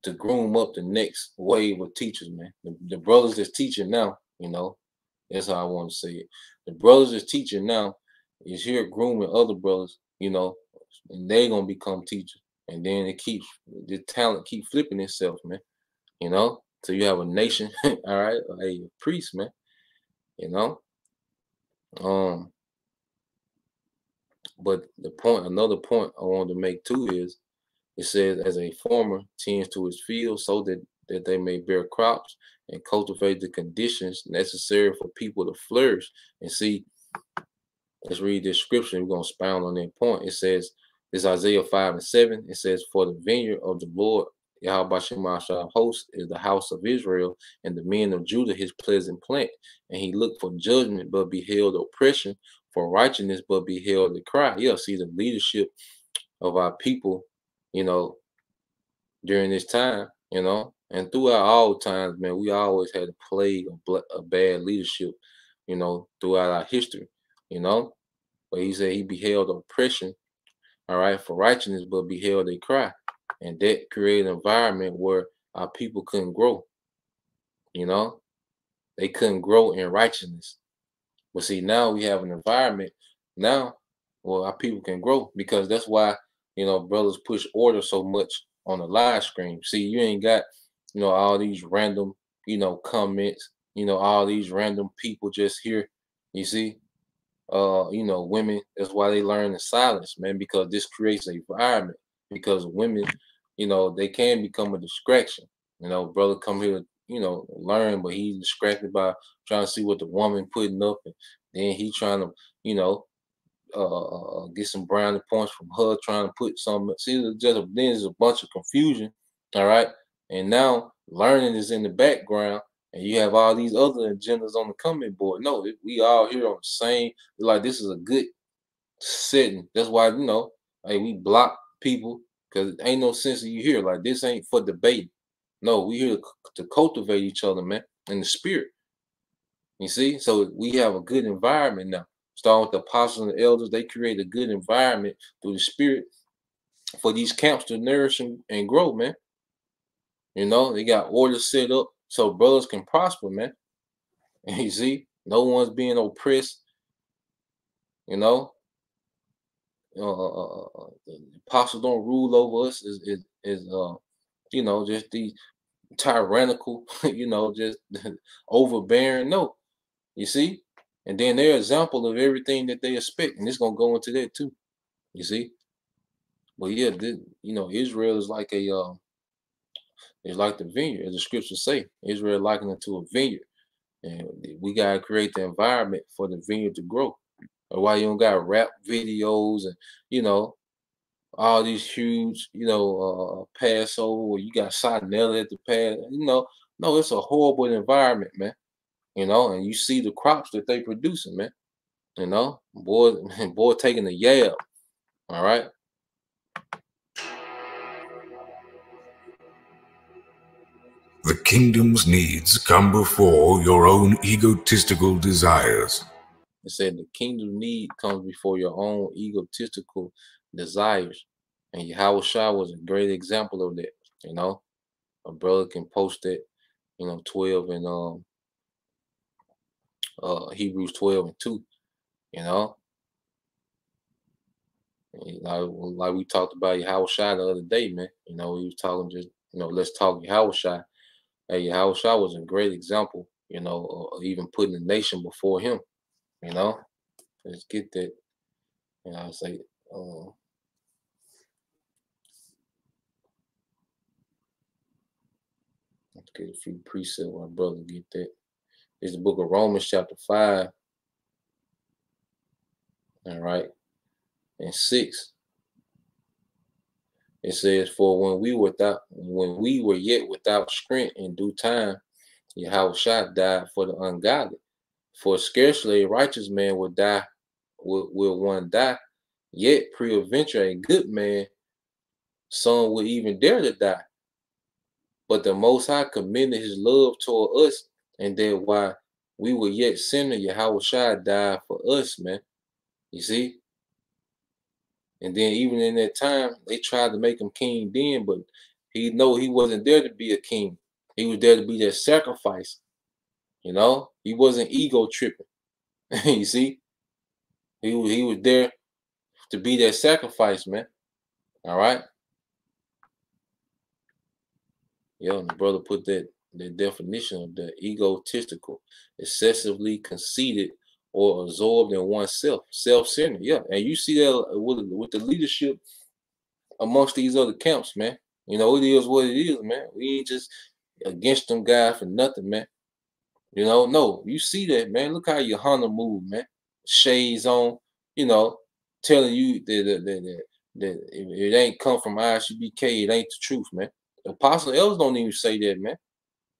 To groom up the next wave of teachers, man. The brothers that's teaching now, you know, that's how I want to say it. The brothers that's teaching now is here grooming other brothers, you know, and they gonna become teachers. And then it keeps, the talent keep flipping itself, man. You know, so you have a nation, all right, a priest, man. You know, but another point I wanted to make too is, it says, as a farmer tends to his field so that they may bear crops and cultivate the conditions necessary for people to flourish. And see, let's read this scripture. We're going to expound on that point. It says, this Isaiah 5:7. It says, for the vineyard of the Lord, Yahweh Shemashah host, is the house of Israel, and the men of Judah his pleasant plant. And he looked for judgment, but beheld oppression, for righteousness, but beheld the cry. Yeah, see the leadership of our people, you know, during this time, you know, and throughout all times, man, we always had a plague of bad leadership, you know, throughout our history, you know. But he said he beheld oppression, all right, for righteousness, but beheld a cry. And that created an environment where our people couldn't grow, you know, they couldn't grow in righteousness. But see, now we have an environment now where our people can grow, because that's why, you know, brothers push order so much on the live stream. See, you ain't got, you know, all these random, you know, comments, you know, all these random people just here. You see, you know, women, that's why they learn in silence, man, because this creates an environment. Because women, you know, they can become a distraction. You know, brother come here to, you know, learn, but he's distracted by trying to see what the woman putting up, and then he trying to, you know, get some brownie points from her trying to put some. See, then there's a bunch of confusion. All right, and now learning is in the background, and you have all these other agendas on the comment board. No, we all here on the same. Like, this is a good setting. That's why, you know, like, we block people, because ain't no sense of you here. Like, this ain't for debate. No, we here to cultivate each other, man, in the spirit. You see, so we have a good environment now. Starting with the apostles and the elders, they create a good environment through the spirit for these camps to nourish and grow, man. You know, they got order set up so brothers can prosper, man. And you see, no one's being oppressed. You know, the apostles don't rule over us. Is you know, just these tyrannical, you know, just overbearing. No, you see, and then they're an example of everything that they expect, and it's gonna go into that too. You see, but yeah, you know, Israel is like it's like the vineyard, as the scriptures say. Israel likened it to a vineyard, and we gotta create the environment for the vineyard to grow. Or why you don't got rap videos and, you know, all these huge, Passover where you got salmonella at the pass. No, it's a horrible environment, man. And you see the crops that they producing, man. Boy, boy taking a yab. All right. The kingdom's needs come before your own egotistical desires. It said the kingdom need comes before your own egotistical desires. And Yahweh Shah was a great example of that. A brother can post that, 12 and Hebrews 12 and 2, you know. Like we talked about Yahweh Shah the other day, man. We was talking just, let's talk Yahweh Shah. Hey, Yahweh Shah was a great example, of even putting the nation before him, Let's get that. I say, let's get a few precepts, my brother, get that. It's the book of Romans, chapter 5. All right. And 6. It says, for when we were yet without strength in due time, Yahweh Shah died for the ungodly. For scarcely a righteous man will one die, yet peradventure a good man, some will even dare to die. But the Most High commended his love toward us, and that while we were yet sinners, Yahweh Shah died for us, man. You see? And then even in that time, they tried to make him king then, but he wasn't there to be a king. He was there to be that sacrifice. He wasn't ego tripping. You see? He was there to be that sacrifice, man. All right? Yeah, and the brother put the definition of the egotistical, excessively conceited or absorbed in oneself, self-centered. Yeah, and you see that with the leadership amongst these other camps, man. It is what it is, man. We ain't just against them guys for nothing, man. No, you see that, man. Look how Yohanan move, man. Shades on, telling you that if it ain't come from ISUBK, it ain't the truth, man. The Apostle Elders don't even say that, man.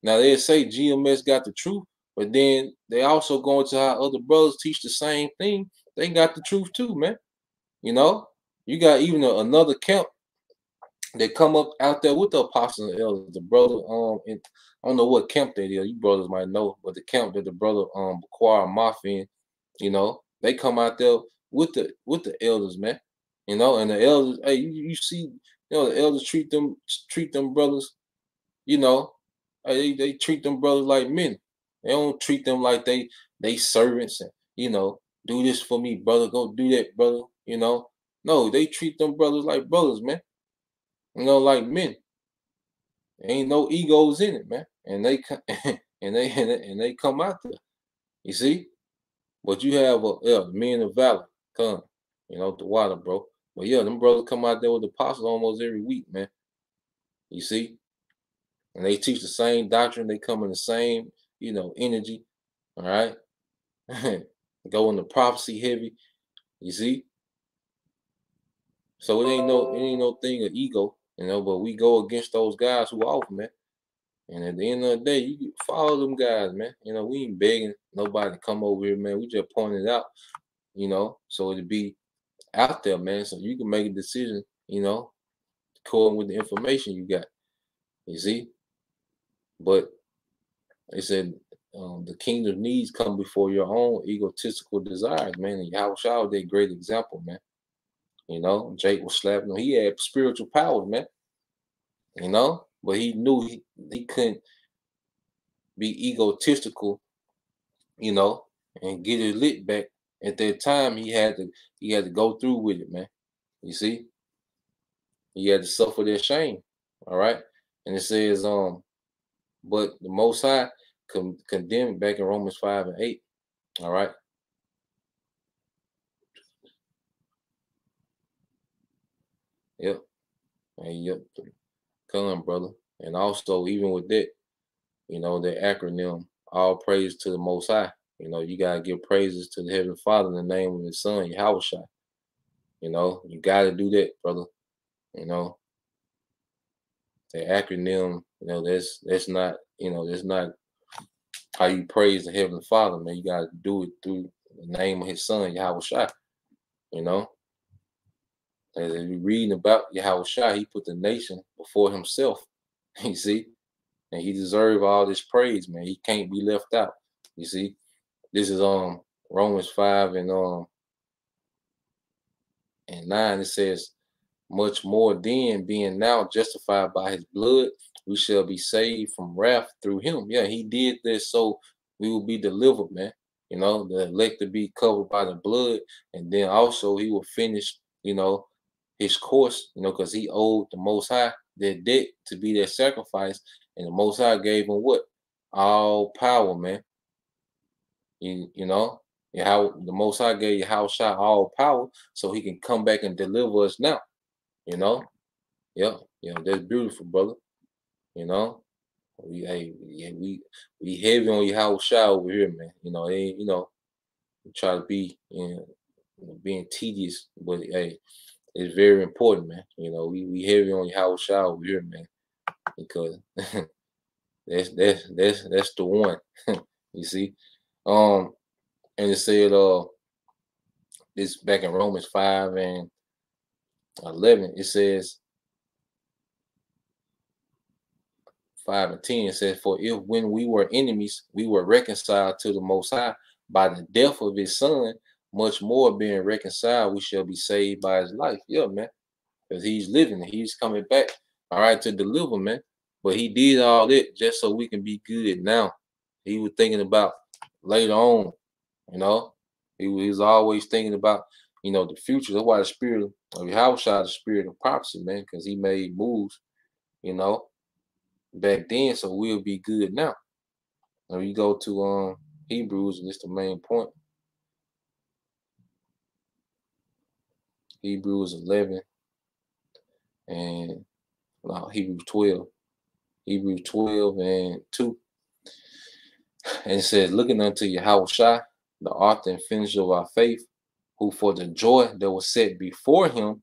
Now they say GMS got the truth, but then they also go into how other brothers teach the same thing. They got the truth too, man. You got even another camp that come up out there with the Apostle Elders. The brother, I don't know what camp that is. You brothers might know, but the camp that the brother Baquar Mafin, they come out there with the elders, man. And the elders, hey, you see, the elders treat them brothers, they treat them brothers like men. They don't treat them like they servants and do this for me, brother. Go do that, brother. No, they treat them brothers like brothers, man. Like men. There ain't no egos in it, man. And they and they come out there. You see, but you have men of valor come, the water, bro. But yeah, them brothers come out there with the apostles almost every week, man. You see, and they teach the same doctrine. They come in the same, energy. All right, go into prophecy heavy. You see, so it ain't no thing of ego, But we go against those guys who off, man. And at the end of the day, you follow them guys, man. We ain't begging nobody to come over here, man. We just pointing it out, so it'll be out there, man. So you can make a decision, according with the information you got. You see? But they said the kingdom needs come before your own egotistical desires, man. And Yahweh Shah was a great example, man. Jake was slapping him. He had spiritual powers, man. But he knew he couldn't be egotistical, and get it lit back. At that time, he had to go through with it, man. You see, he had to suffer that shame. All right, and it says, but the Most High condemned back in Romans 5 and 8. All right. Yep. And yep. Come, brother. And also, even with that, the acronym, all praise to the Most High. You got to give praises to the Heavenly Father in the name of His Son, Yahweh Shai. You got to do that, brother. You know, the acronym, that's not, that's not how you praise the Heavenly Father, man. You gotta do it through the name of his son, Yahweh Shai. You know, as we reading about Yahweh Shai, he put the nation before himself. You see, and he deserves all this praise, man. He can't be left out. You see, this is Romans 5 and 9. It says, much more then, being now justified by his blood, we shall be saved from wrath through him. Yeah, he did this so we will be delivered, man. You know, the elect to be covered by the blood, and then also he will finish, his course, because he owed the Most High their debt to be their sacrifice, and the Most High gave him what? All power, man. You know, how the Most High gave Yahweh Shai all power, so he can come back and deliver us now. You know, yeah, that's beautiful, brother. You know, we heavy on Yahweh Shai over here, man. We try to be, being tedious, but hey, it's very important, man. We heavy on Yahweh Shai over here, man, because that's the one. You see, and it said this back in Romans 5 and 11. It says 5 and 10, it says, for if when we were enemies, we were reconciled to the Most High by the death of his son, much more being reconciled, we shall be saved by his life. Yeah, man. Because he's living, he's coming back, all right, to deliver, man. But he did all that just so we can be good now. He was thinking about later on, you know. He was always thinking about, the future. That's why the spirit of Yahweh Shai, the spirit of prophecy, man, because he made moves, back then, so we'll be good now. Now you go to Hebrews, and it's the main point. Hebrews 11 and Hebrews 12. Hebrews 12 and 2. And it says, looking unto Yahweh Shai, the author and finisher of our faith, who for the joy that was set before him,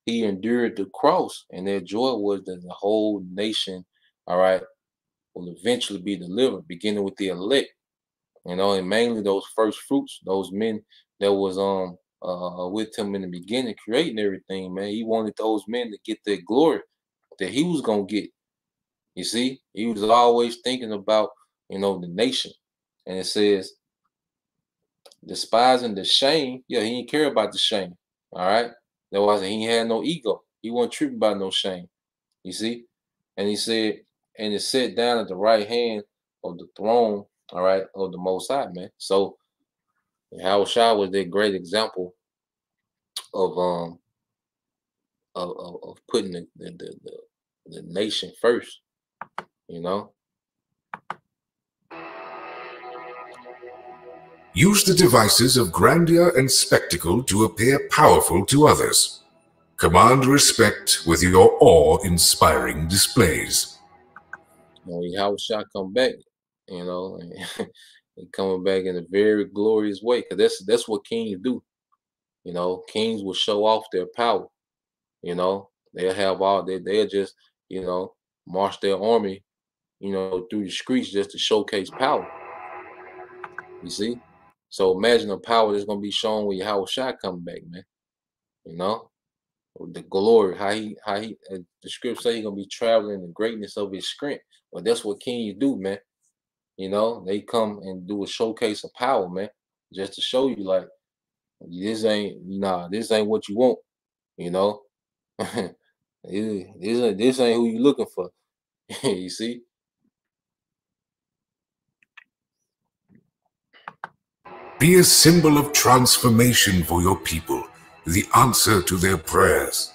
he endured the cross. And that joy was that the whole nation, all right, will eventually be delivered, beginning with the elect. And mainly those first fruits, those men that was with him in the beginning, creating everything, man. He wanted those men to get their glory that he was gonna get. You see, he was always thinking about, the nation. And it says, despising the shame. Yeah, he didn't care about the shame. All right. That was he had no ego. He wasn't tripped by no shame. You see? And he said, and it sat down at the right hand of the throne, all right, of the Most High, man. So Yahweh Shai was that great example of putting the nation first, Use the devices of grandeur and spectacle to appear powerful to others. Command respect with your awe-inspiring displays. Yahweh Shai come back, and coming back in a very glorious way, because that's what kings do. Kings will show off their power. They'll have they'll just, march their army, through the streets just to showcase power. You see? So imagine the power that's gonna be shown when Yahweh Shai come back, man. The glory, how he the script say he's gonna be traveling the greatness of his strength. But that's what kings do, man. They come and do a showcase of power, man, just to show you like this ain't what you want, this ain't who you looking for. You see? Be a symbol of transformation for your people, the answer to their prayers.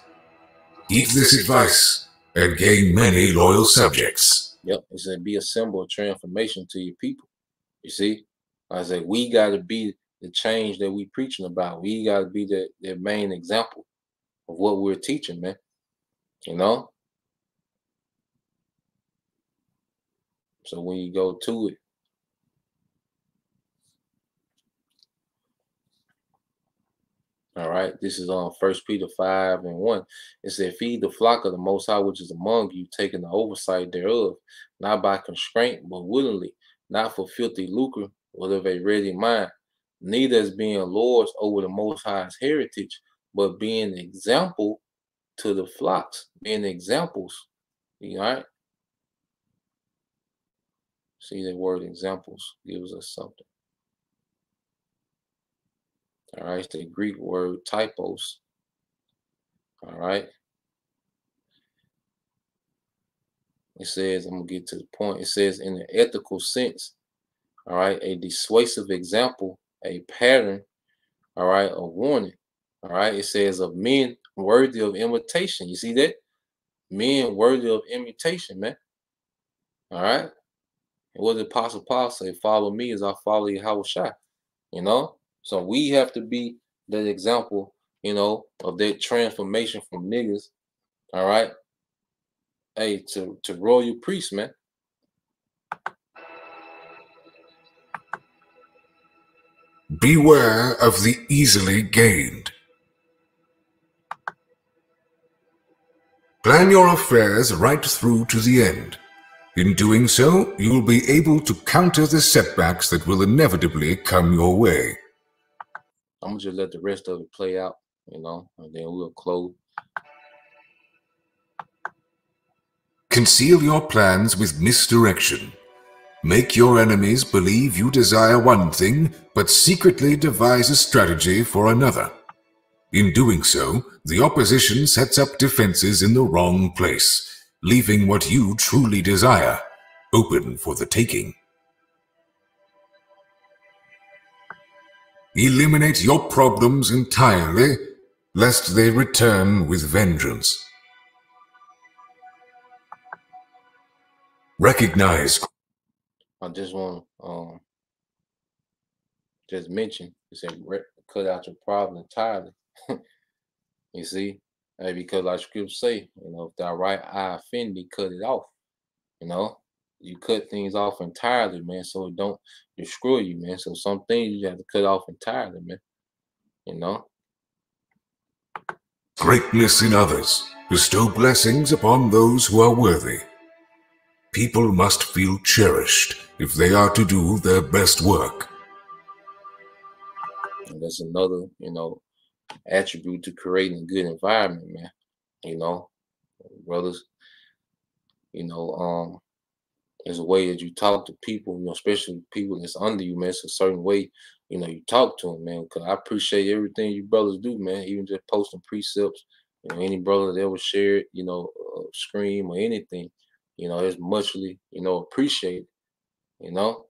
Heed this advice and gain many loyal subjects. Yep, it said be a symbol of transformation to your people. You see? I said we gotta be the change that we preaching about. We gotta be their main example of what we're teaching, man. So when you go to it, All right, this is on 1 Peter 5:1. It said, "Feed the flock of the Most High which is among you, taking the oversight thereof, not by constraint, but willingly, not for filthy lucre, but of a ready mind, neither as being lords over the Most High's heritage, but being example to the flocks," being examples. All right, see that word examples gives us something. All right, it's the Greek word typos. All right. It says, I'm going to get to the point. It says, in an ethical sense, all right, a dissuasive example, a pattern, all right, a warning. All right. It says, of men worthy of imitation. You see that? Men worthy of imitation, man. All right. And what did Apostle Paul say? Follow me as I follow Yahushua. You know? So we have to be that example, you know, of that transformation from niggas, all right, hey, to royal priests, man. Beware of the easily gained. Plan your affairs right through to the end. In doing so, you will be able to counter the setbacks that will inevitably come your way. I'm going to just let the rest of it play out, you know, and then we'll close. Conceal your plans with misdirection. Make your enemies believe you desire one thing, but secretly devise a strategy for another. In doing so, the opposition sets up defenses in the wrong place, leaving what you truly desire open for the taking. Eliminate your problems entirely, lest they return with vengeance. Recognize. I just want to just mention, it said, cut out your problem entirely. You see, hey, because like scripture say, you know, if thy right eye offend thee, cut it off. You know, you cut things off entirely, man, so it don't destroy you, man. So some things you have to cut off entirely, man. You know. Greatness in others. Bestow blessings upon those who are worthy. People must feel cherished if they are to do their best work. And that's another, you know, attribute to creating a good environment, man. You know, brothers, you know, there's a way that you talk to people, you know, especially people that's under you, man. It's a certain way, you know, you talk to them, man. Because I appreciate everything you brothers do, man. Even just posting precepts, you know, any brother that ever shared, you know, scream or anything, you know, it's muchly, you know, appreciated. You know,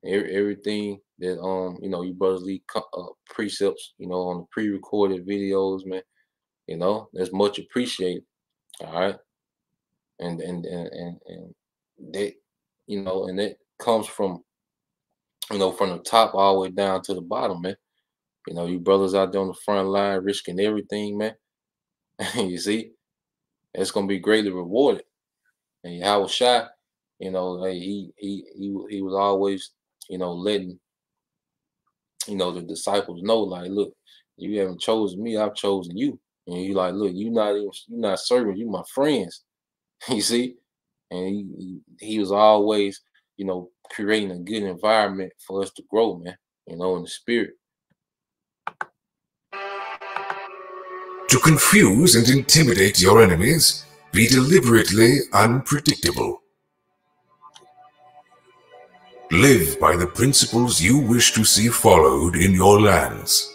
everything that you know, you brothers leave precepts, you know, on the pre-recorded videos, man. You know, that's much appreciated. All right, and that, you know, and that comes from, you know, from the top all the way down to the bottom, man. You know, you brothers out there on the front line risking everything, man. You see, it's gonna be greatly rewarded. And Yahushua, you know, hey, he was always, you know, letting, you know, the disciples know, like, look, you haven't chosen me, I've chosen you. And you like, look, you're not serving, you my friends. You see, and he was always, you know, creating a good environment for us to grow, man. You know, in the spirit. To confuse and intimidate your enemies, be deliberately unpredictable. Live by the principles you wish to see followed in your lands.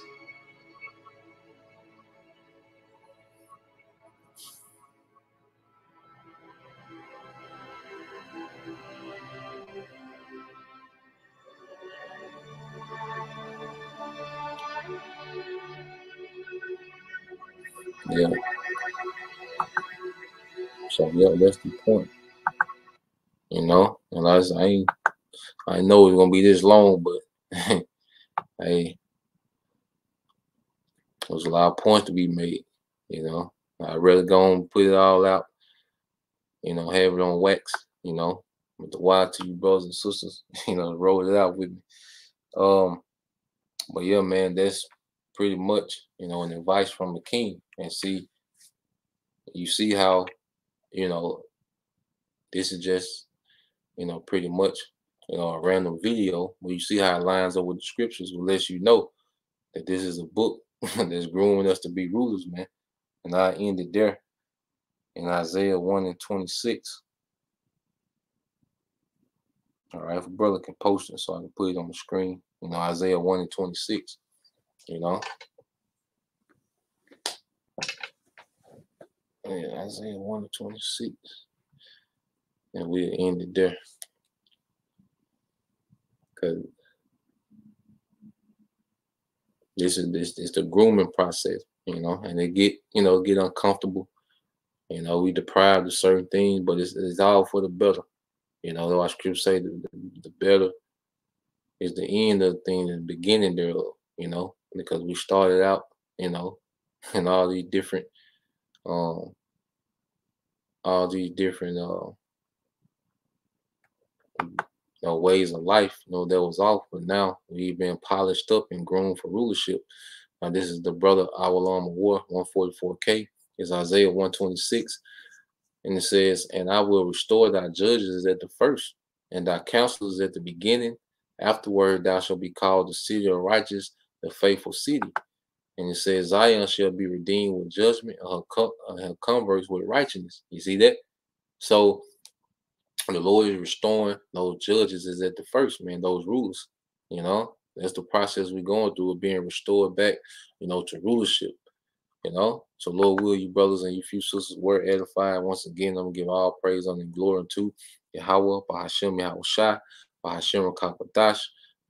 Yeah. So yeah, that's the point. You know, and I know it's gonna be this long, but hey, there's a lot of points to be made. You know, I'd rather go and put it all out. You know, have it on wax. You know, with the wire to you brothers and sisters. You know, roll it out with me. But yeah, man, that's pretty much, you know, an advice from the king. And you see how, you know, this is just, you know, pretty much, you know, a random video where you see how it lines up with the scriptures, will let you know that this is a book that's grooming us to be rulers, man. And I ended there in Isaiah 1 and 26. All right, if a brother can post it so I can put it on the screen, you know, Isaiah 1 and 26, you know. Yeah, Isaiah 1 and 26. And we'll end it there. Because this is the grooming process, you know, and they get uncomfortable. You know, we deprived of certain things, but it's all for the better. You know, though our scripture say the better is the end of the thing and the beginning thereof, you know, because we started out, you know, in all these different ways of life, you know, that was off, but now we've been polished up and groomed for rulership. Now, this is the brother Awalam of War 144K. It's Isaiah 126. And it says, and I will restore thy judges at the first, and thy counselors at the beginning. Afterward, thou shalt be called the city of righteous, the faithful city. And it says, Zion shall be redeemed with judgment, and her converts with righteousness. You see that? So the Lord is restoring those judges is at the first, man, those rulers. You know, that's the process we're going through of being restored back, you know, to rulership. You know, so Lord will you brothers and you few sisters were edified. Once again, I'm gonna give all praise, honor, and glory to Yahweh, Bahashem Yahushua, Bahashem Rakakwadash,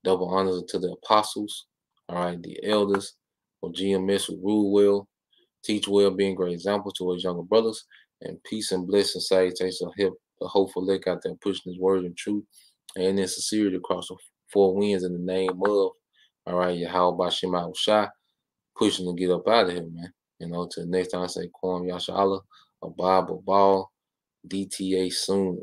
double honors to the apostles, all right, the elders, or GMS who rule well, teach well, being great example to us younger brothers, and peace and blessing, salutations of help the hopeful lick out there pushing his word and truth and in sincerity across the four winds in the name of, all right, Yahweh Bahashem Yahushua, pushing to get up out of here, man. You know, till next time I say Kwam Yasha Allah, Abab Abal, DTA soon.